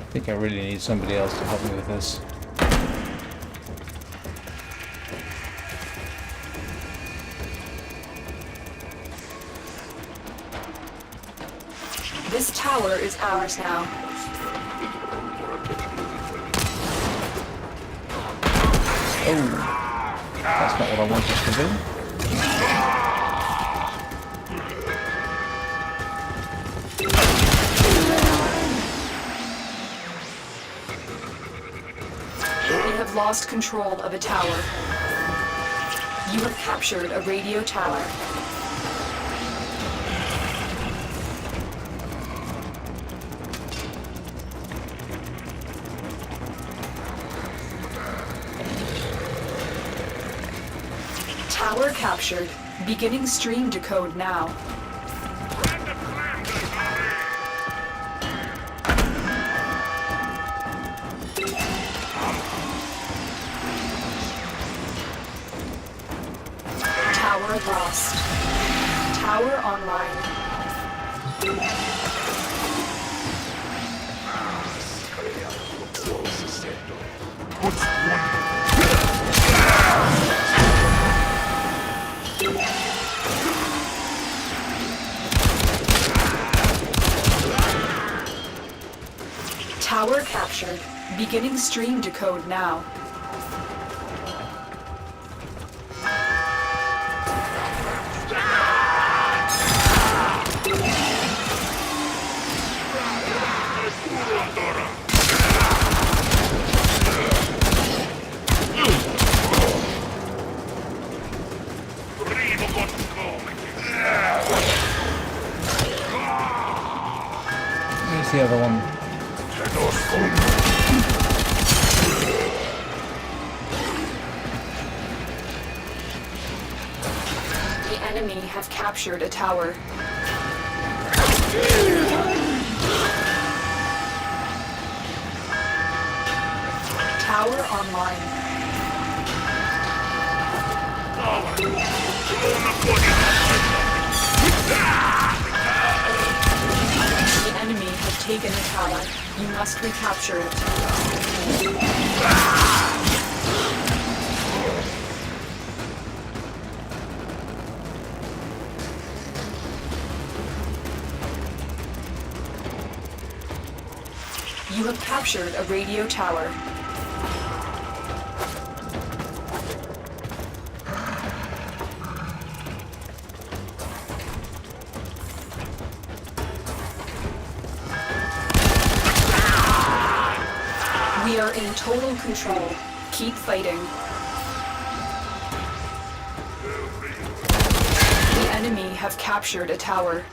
Speaker 1: I think I really need somebody else to help me with this.
Speaker 3: This tower is ours now.
Speaker 1: Oh, that's not what I wanted to do.
Speaker 3: Lost control of a tower. You have captured a radio tower. Tower captured. Beginning stream decode now. Lost. Tower online. Tower captured. Beginning stream decode now.
Speaker 1: Where's the other one?
Speaker 3: The enemy have captured a tower. Tower online. The enemy have taken the tower. You must recapture it. You have captured a radio tower. We are in total control. Keep fighting. The enemy have captured a tower.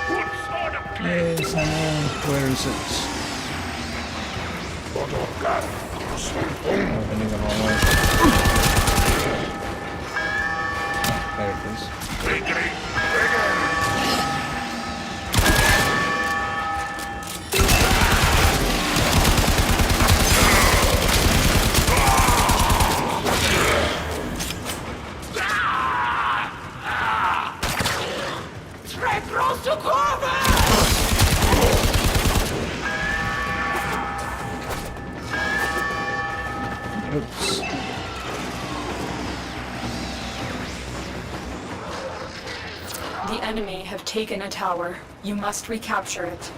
Speaker 1: Yes, I know. Where is it? Bending the wrong way. There it is. Oops.
Speaker 3: The enemy have taken a tower. You must recapture it.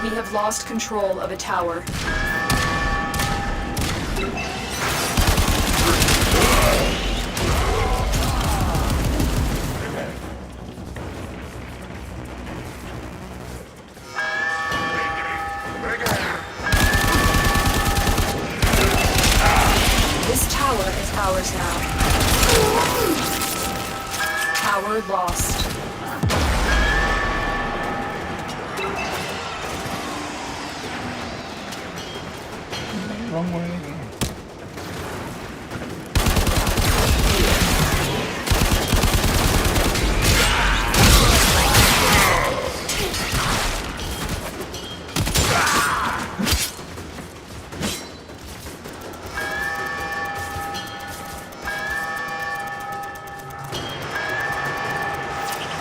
Speaker 3: We have lost control of a tower. This tower is ours now. Tower lost.
Speaker 1: Wrong way.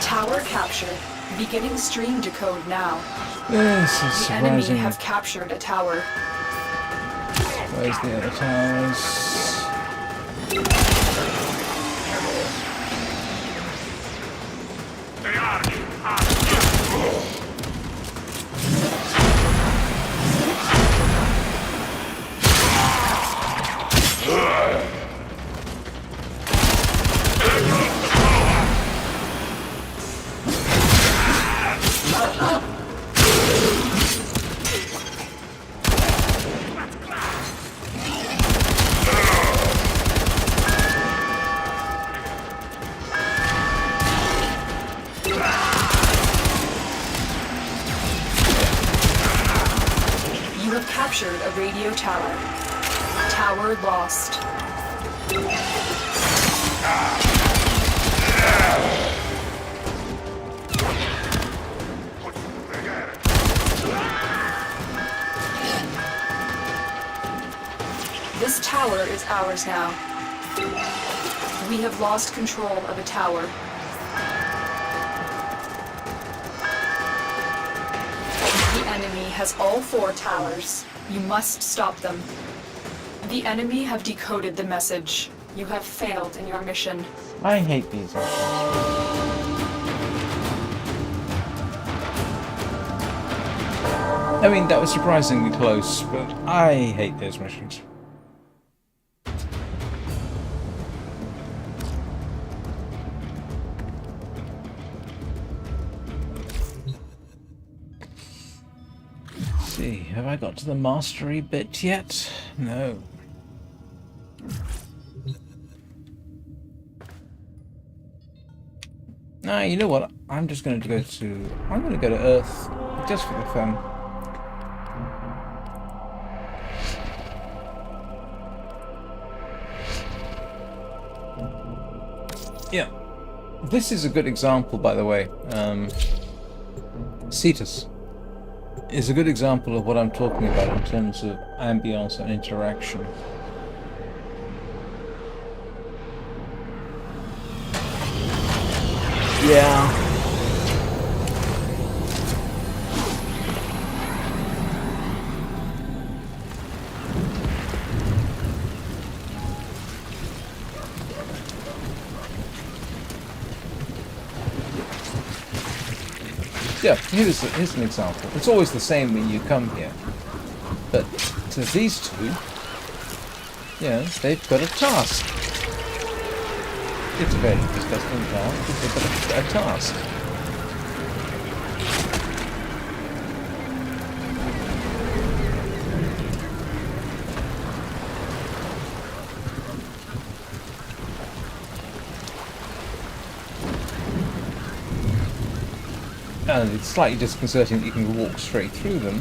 Speaker 3: Tower captured. Beginning stream decode now.
Speaker 1: This is
Speaker 3: The enemy
Speaker 1: surprising.
Speaker 3: have captured a tower.
Speaker 1: Where's the other towers?
Speaker 3: You have captured a radio tower. Tower lost. This tower is ours now. We have lost control of a tower. The enemy has all 4 towers. You must stop them. The enemy have decoded the message. You have failed in your mission.
Speaker 1: I hate these missions. I mean, that was surprisingly close, but I hate those missions. See, have I got to the mastery bit yet? No. Nah, you know what? I'm just going to go to... I'm going to go to Earth, just for the fun. Yeah. This is a good example, by the way. Cetus is a good example of what I'm talking about in terms of ambience and interaction. Yeah. Yeah, here's an example. It's always the same when you come here. But to these two, yeah, they've got a task. It's a very disgusting task, but they've got a task. And it's slightly disconcerting that you can walk straight through them.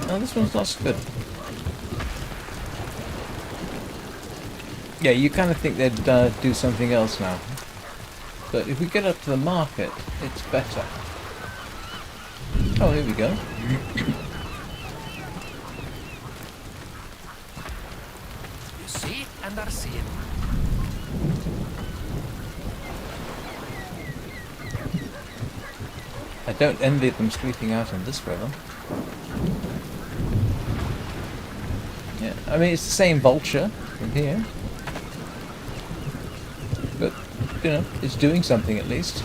Speaker 1: Oh, this one's not so good. Yeah, you kind of think they'd do something else now. But if we get up to the market, it's better. Oh, here we go.
Speaker 12: You see and are seen.
Speaker 1: I don't envy them sleeping out in this weather. Yeah, I mean, it's the same vulture from here. But, you know, it's doing something at least.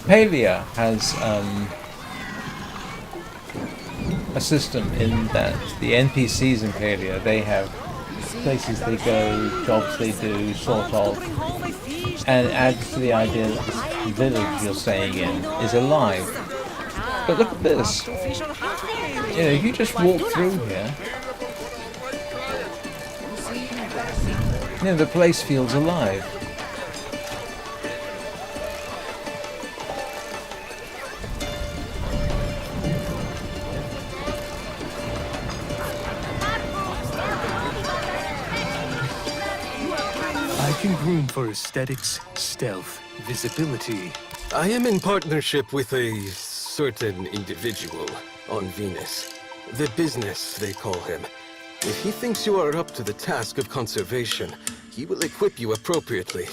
Speaker 1: Palia has a system in that the NPCs in Palia, they have places they go, jobs they do, sort of, and adds to the idea that this village you're staying in is alive. But look at this. You know, you just walk through here. You know, the place feels alive.
Speaker 12: Room for aesthetics, stealth, visibility. I am in partnership with a certain individual on Venus. The business, they call him. If he thinks you are up to the task of conservation, he will equip you appropriately.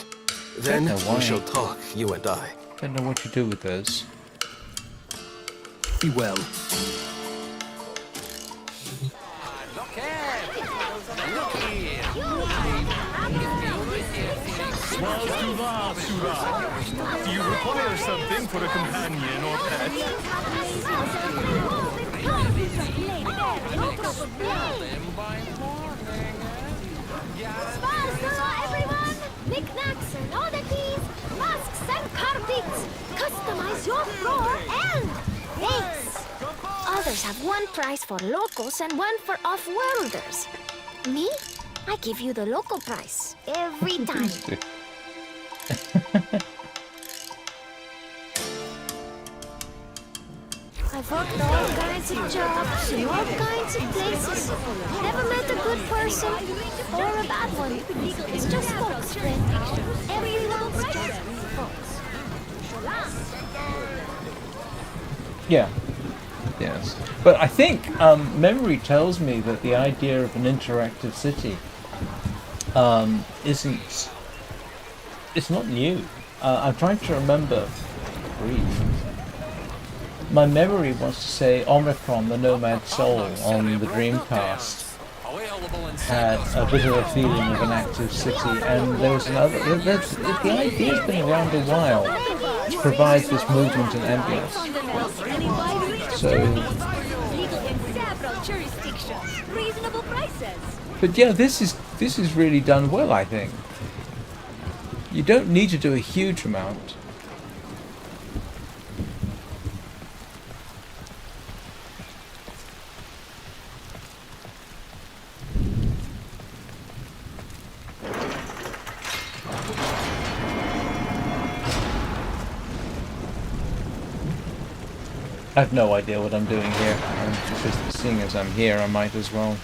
Speaker 12: Then we shall talk, you and I.
Speaker 1: Don't know what you do with those.
Speaker 12: Be well.
Speaker 13: Do you require something for a companion or pet?
Speaker 14: Everyone! Knickknacks and oddities, masks and carpets! Customize your floor and face! Others have one price for locals and one for off-worlders. Me? I give you the local price every time. I've worked all kinds of jobs in all kinds of places. Never met a good person or a bad one. It's just folks, friend. Everyone's just folks.
Speaker 1: Yeah. Yes. But I think memory tells me that the idea of an interactive city isn't... It's not new. I'm trying to remember... My memory wants to say Omicron, the Nomad Soul on the Dreamcast had a bit of a feeling of an active city, and there was another... The idea's been around a while to provide this movement and ambience. So... But yeah, this is really done well, I think. You don't need to do a huge amount. I have no idea what I'm doing here. Just seeing as I'm here, I might as well.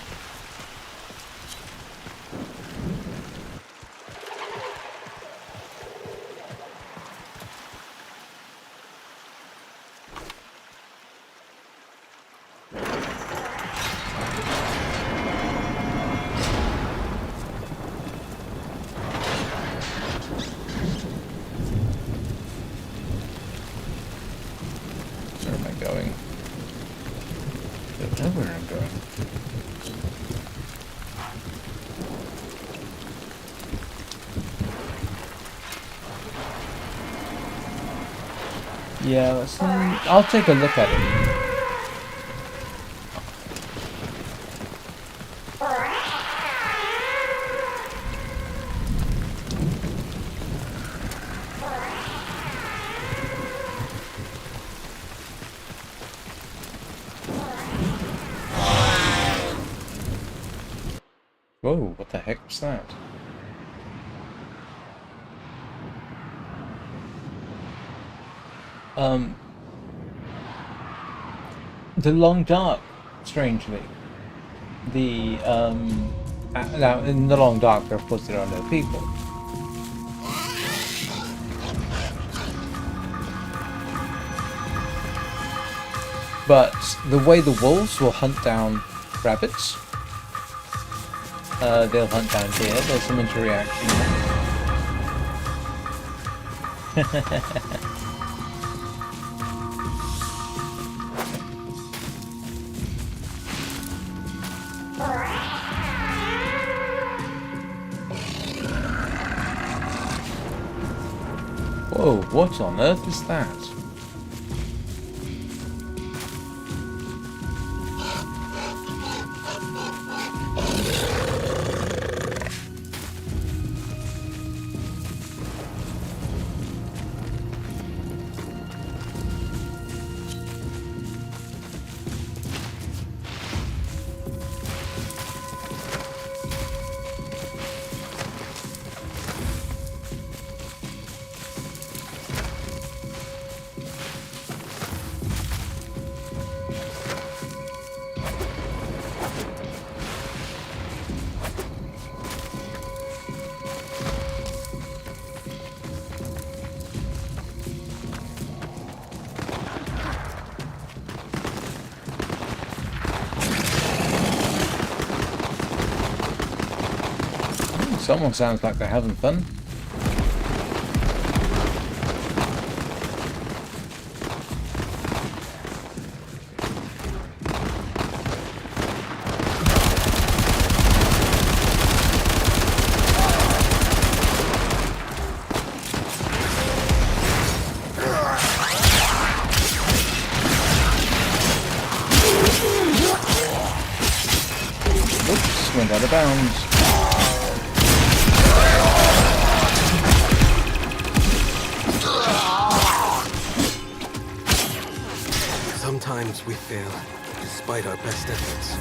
Speaker 1: Yeah, I'll take a look at it. Whoa, what the heck was that? The Long Dark, strangely. The Now, in the long dark, of course, there are no people. But the way the wolves will hunt down rabbits, they'll hunt down deer. There's some interaction. Whoa, what on earth is that? Someone sounds like they're having fun. Whoops, went out of bounds.
Speaker 12: Sometimes we fail, despite our best efforts.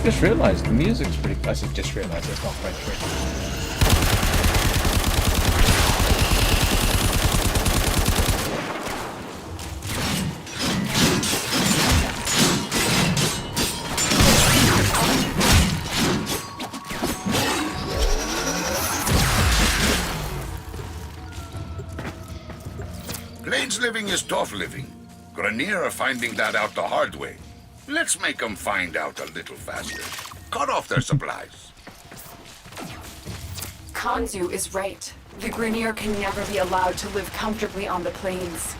Speaker 12: Just realised the music's pretty. I just realised it's not quite true.
Speaker 2: Blades living is tough living. Grineer are finding that out the hard way. Let's make them find out a little faster. Cut off their supplies.
Speaker 3: Kanzu is right. The Grineer can never be allowed to live comfortably on the plains.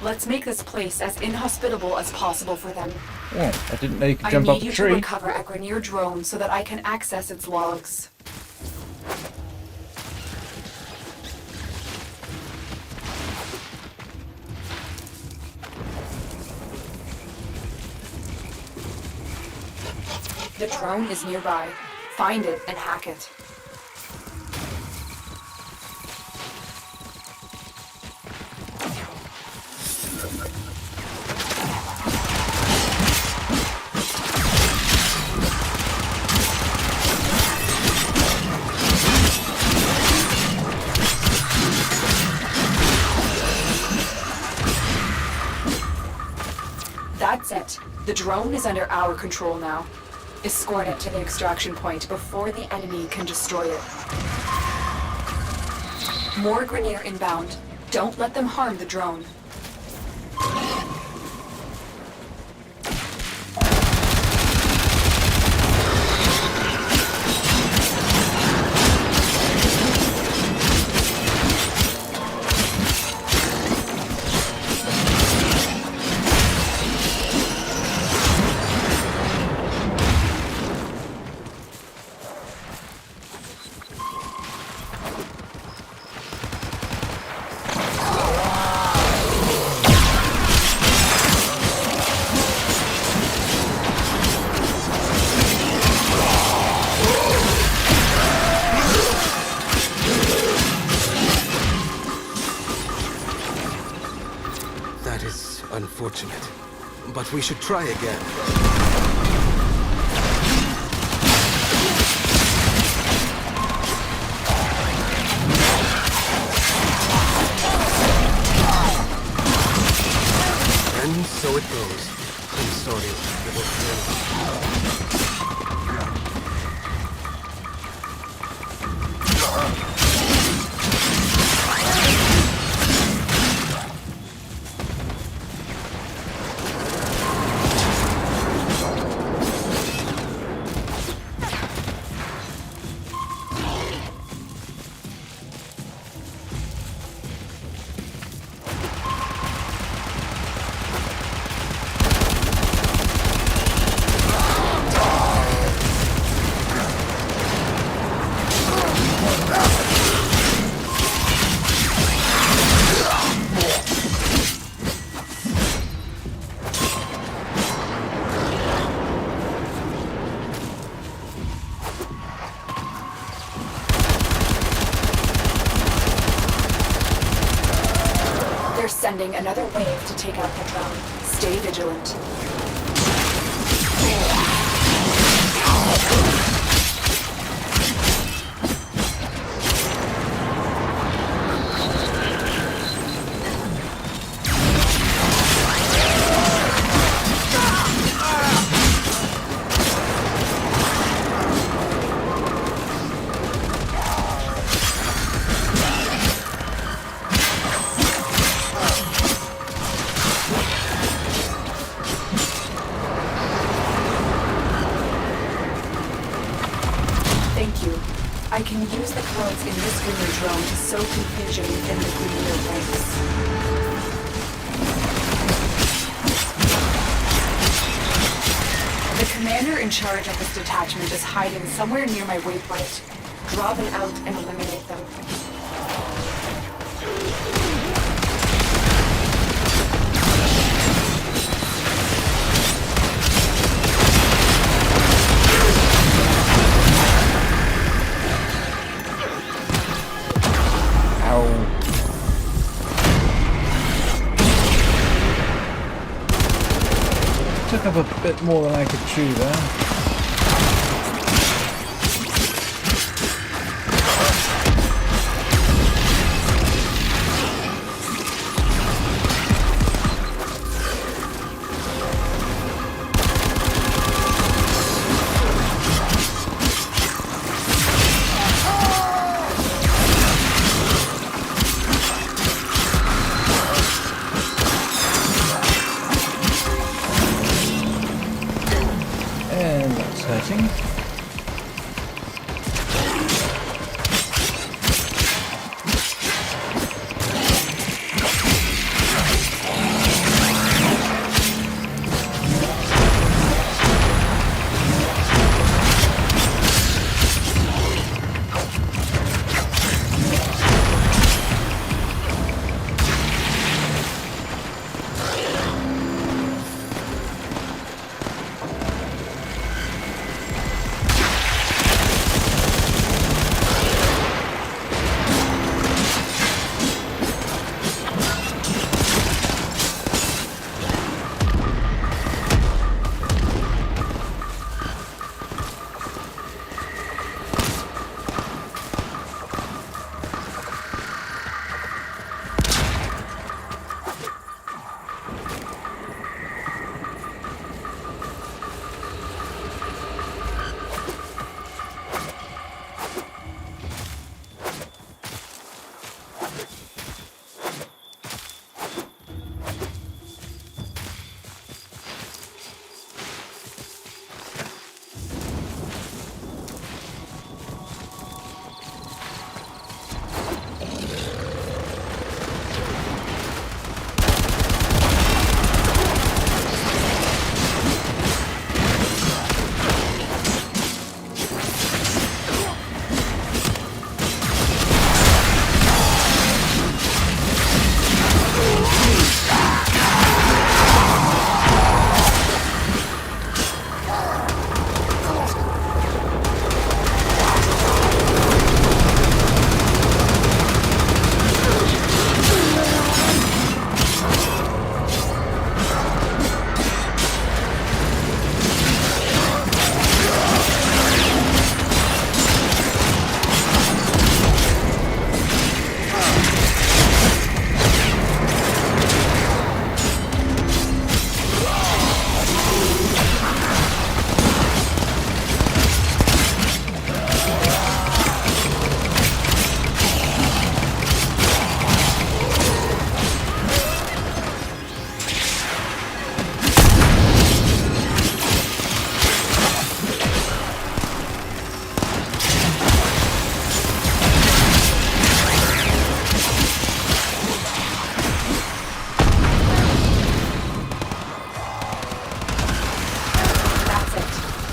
Speaker 3: Let's make this place as inhospitable as possible for them.
Speaker 1: Oh, I didn't know you could jump
Speaker 3: I
Speaker 1: up
Speaker 3: need
Speaker 1: a
Speaker 3: you
Speaker 1: tree.
Speaker 3: to recover a Grineer drone so that I can access its logs. The drone is nearby. Find it and hack it. The drone is under our control now. Escort it to the extraction point before the enemy can destroy it. More Grineer inbound. Don't let them harm the drone.
Speaker 12: Unfortunate, but we should try again. And so it goes. I'm sorry, little friend.
Speaker 3: Sending another wave to take out the drone. Stay vigilant. I can use the codes in this Grineer drone to sow confusion within the Grineer ranks. The commander in charge of this detachment is hiding somewhere near my waypoint. Draw them out and eliminate them.
Speaker 1: Took up a bit more than I could chew there.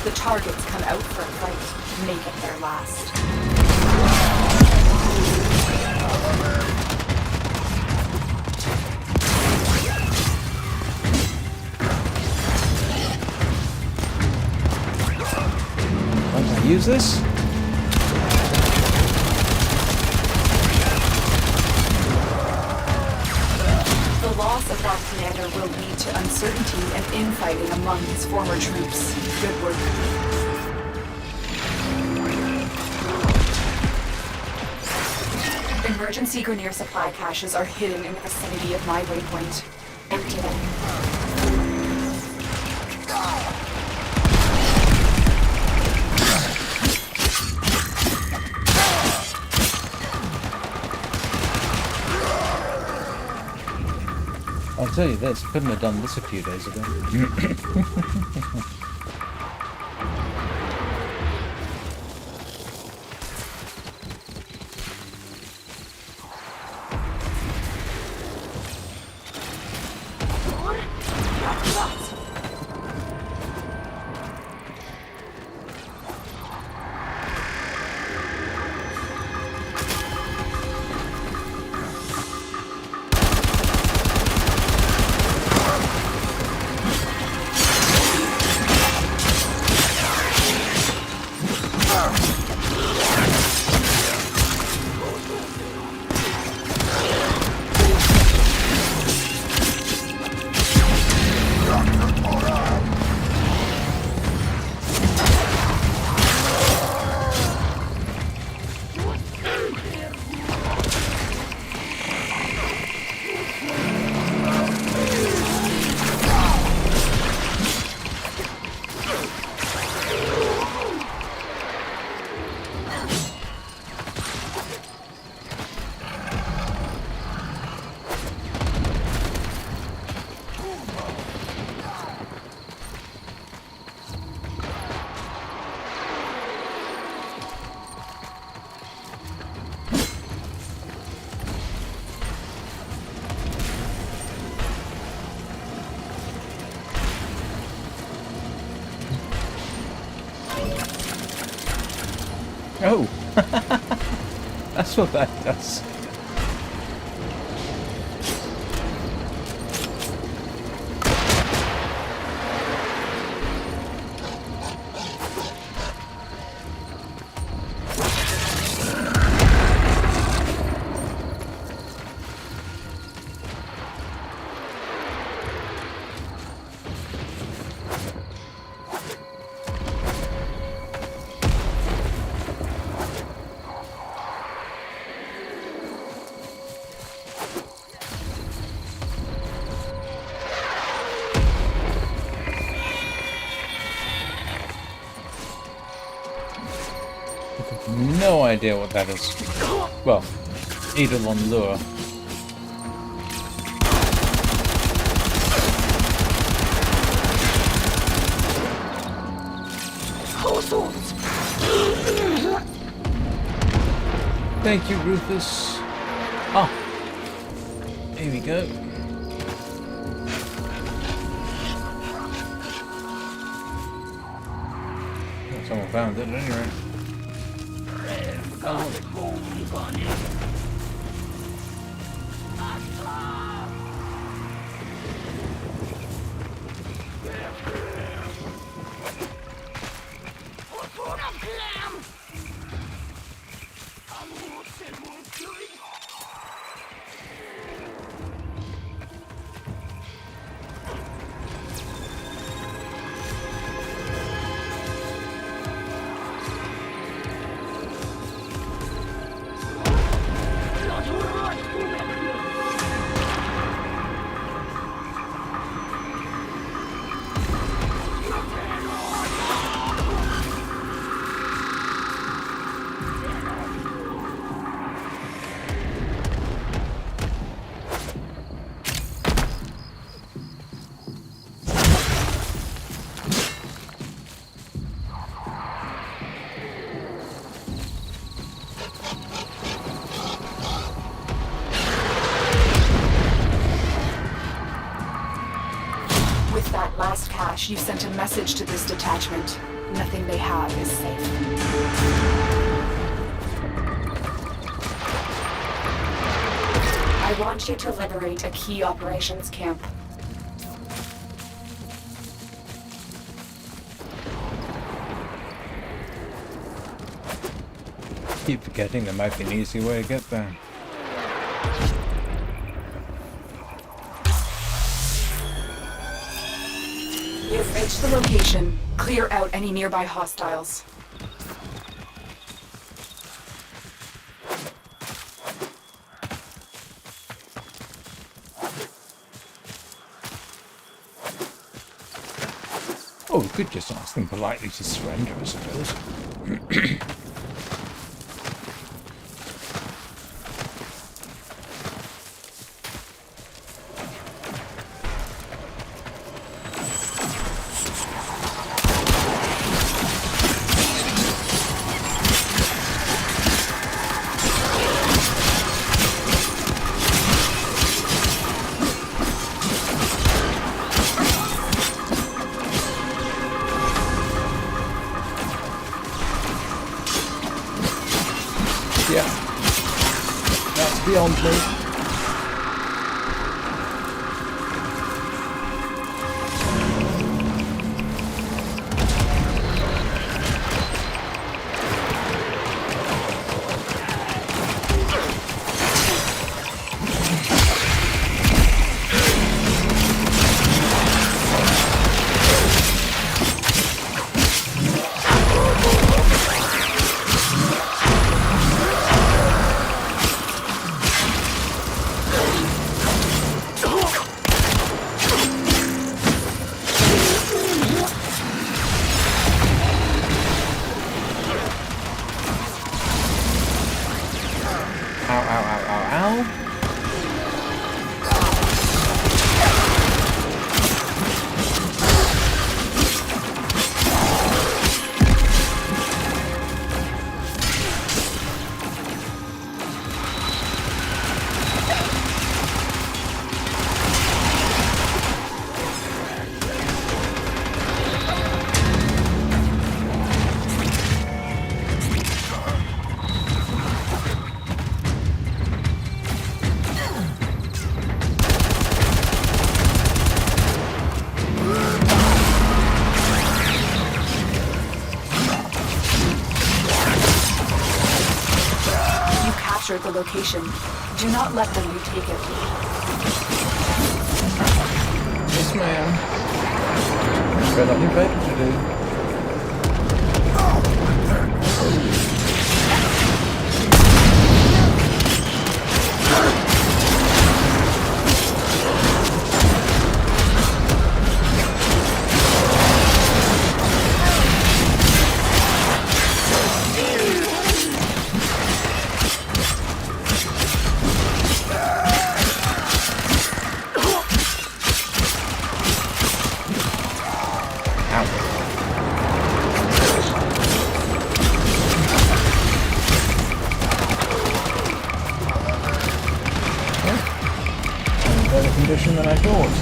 Speaker 3: The targets come out for a fight. Make it their last.
Speaker 1: Once I use this,
Speaker 3: the loss of our commander will lead to uncertainty and infighting among his former troops. Good work. Emergency Grineer supply caches are hidden in the vicinity of my waypoint. Empty them.
Speaker 1: I'll tell you this, I couldn't have done this a few days ago. Oh! That's what that does. No idea what that is. Well, Eidolon lure. Thank you, Rufus. Ah, here we go. Well, someone found it anyway.
Speaker 3: Watch, you sent a message to this detachment. Nothing they have is safe. I want you to liberate a key operations camp.
Speaker 1: Keep forgetting there might be an easy way to get there.
Speaker 3: You've reached the location. Clear out any nearby hostiles.
Speaker 1: Oh, we could just ask them politely to surrender, I suppose. Yeah. That's beyond me.
Speaker 3: The location. Do not let them retake it.
Speaker 1: Yes, ma'am. Got nothing better to do. Condition than I thought.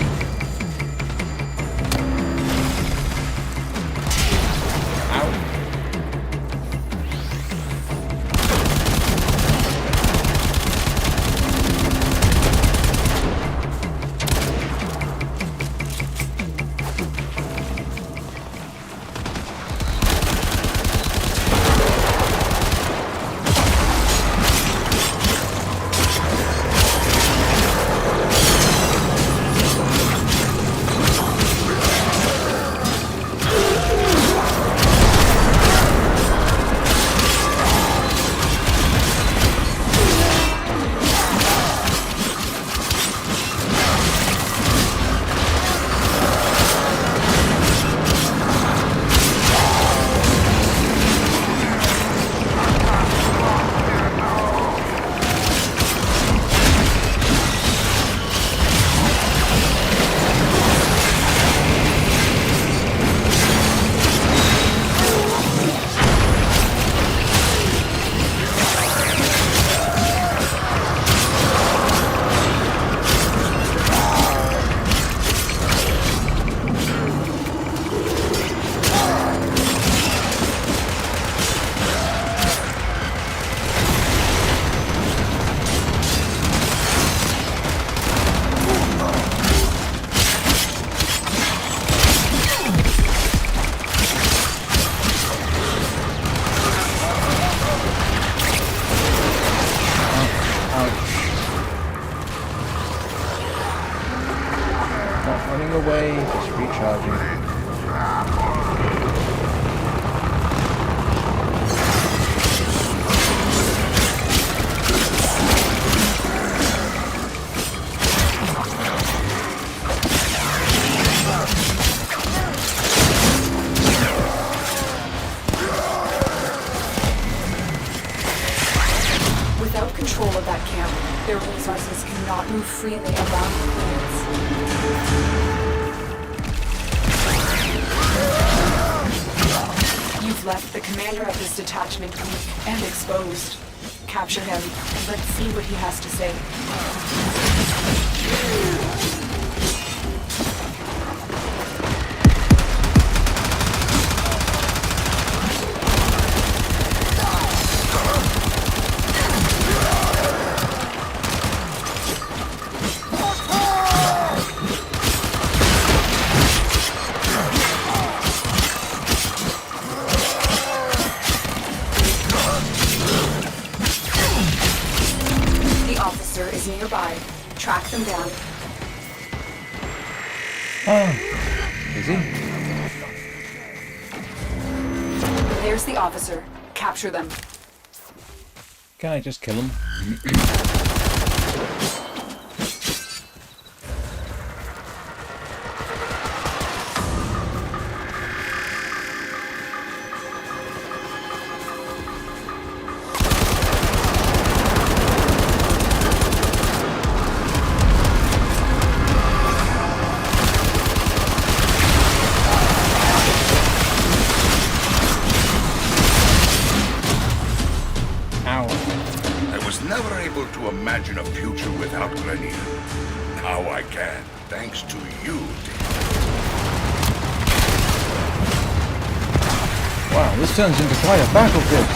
Speaker 1: charging.
Speaker 3: Without control of that camp, their resources cannot move freely around the planets. You've left the commander of this detachment weak and exposed. Capture him, and let's see what he has to say. Is nearby. Track them down.
Speaker 1: Oh, is he?
Speaker 3: There's the officer. Capture them.
Speaker 1: Can I just kill him?
Speaker 2: To imagine a future without Grineer. Now I can, thanks to you, dear.
Speaker 1: Wow, this turns into quite a battlefield.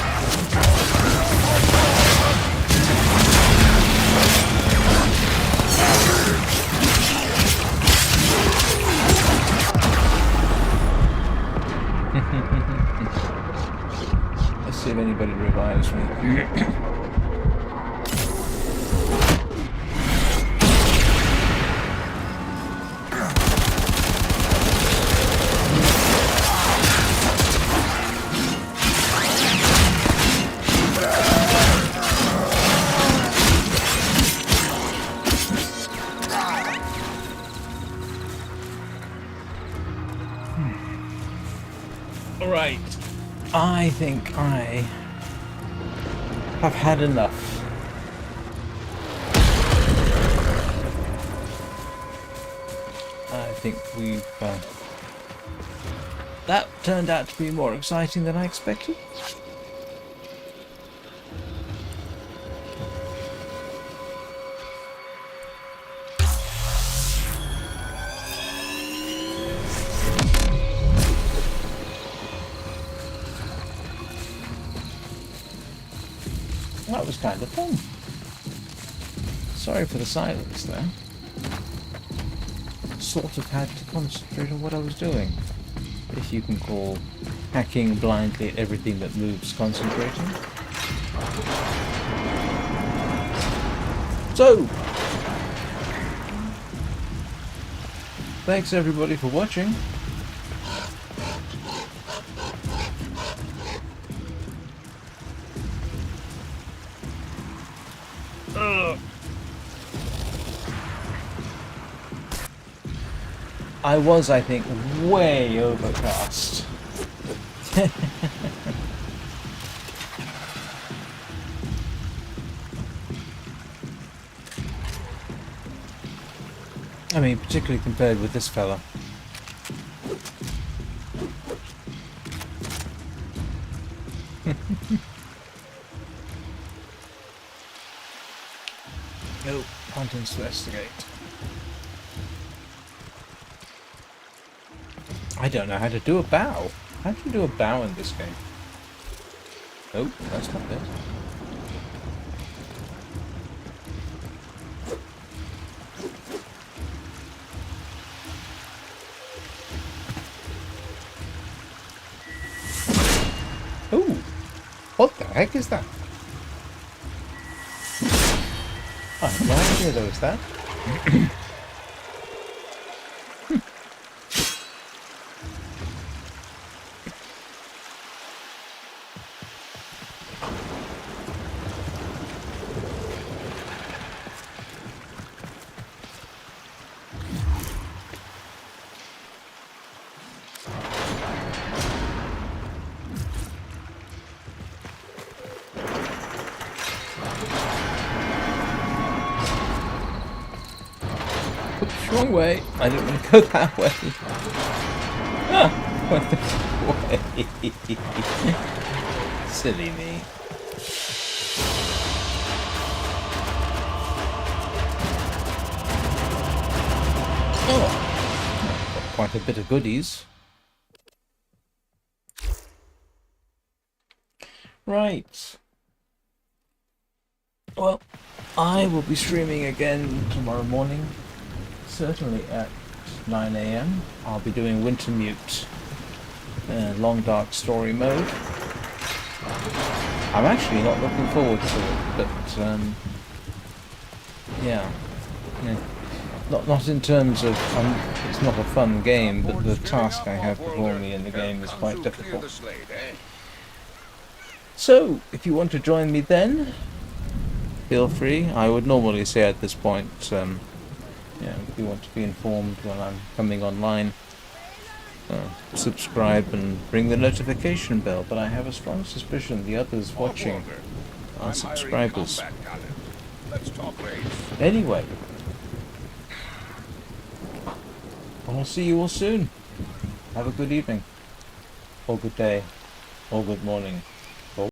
Speaker 1: Let's see if anybody revives me. Right, I think I have had enough. I think we've... that turned out to be more exciting than I expected. That was kind of fun. Sorry for the silence there. Sort of had to concentrate on what I was doing. If you can call hacking blindly at everything that moves concentrating. So, thanks everybody for watching. I was, I think, way overcast. I mean, particularly compared with this fella. Nope, contents to investigate. I don't know how to do a bow. How do you do a bow in this game? Nope, that's not it. Ooh, what the heck is that? I have no idea there was that. Oops, wrong way. I didn't want to go that way. Ah, went this way. Silly me. Oh, got quite a bit of goodies. Right. Well, I will be streaming again tomorrow morning, certainly at 9 AM. I'll be doing Wintermute, Long Dark Story mode. I'm actually not looking forward to it, but yeah. Not in terms of, it's not a fun game, but the task I have before me in the game is quite difficult. So, if you want to join me then, feel free. I would normally say at this point, if you want to be informed when I'm coming online, subscribe and ring the notification bell, but I have a strong suspicion the others watching are subscribers. Anyway, I'll see you all soon. Have a good evening, or good day, or good morning.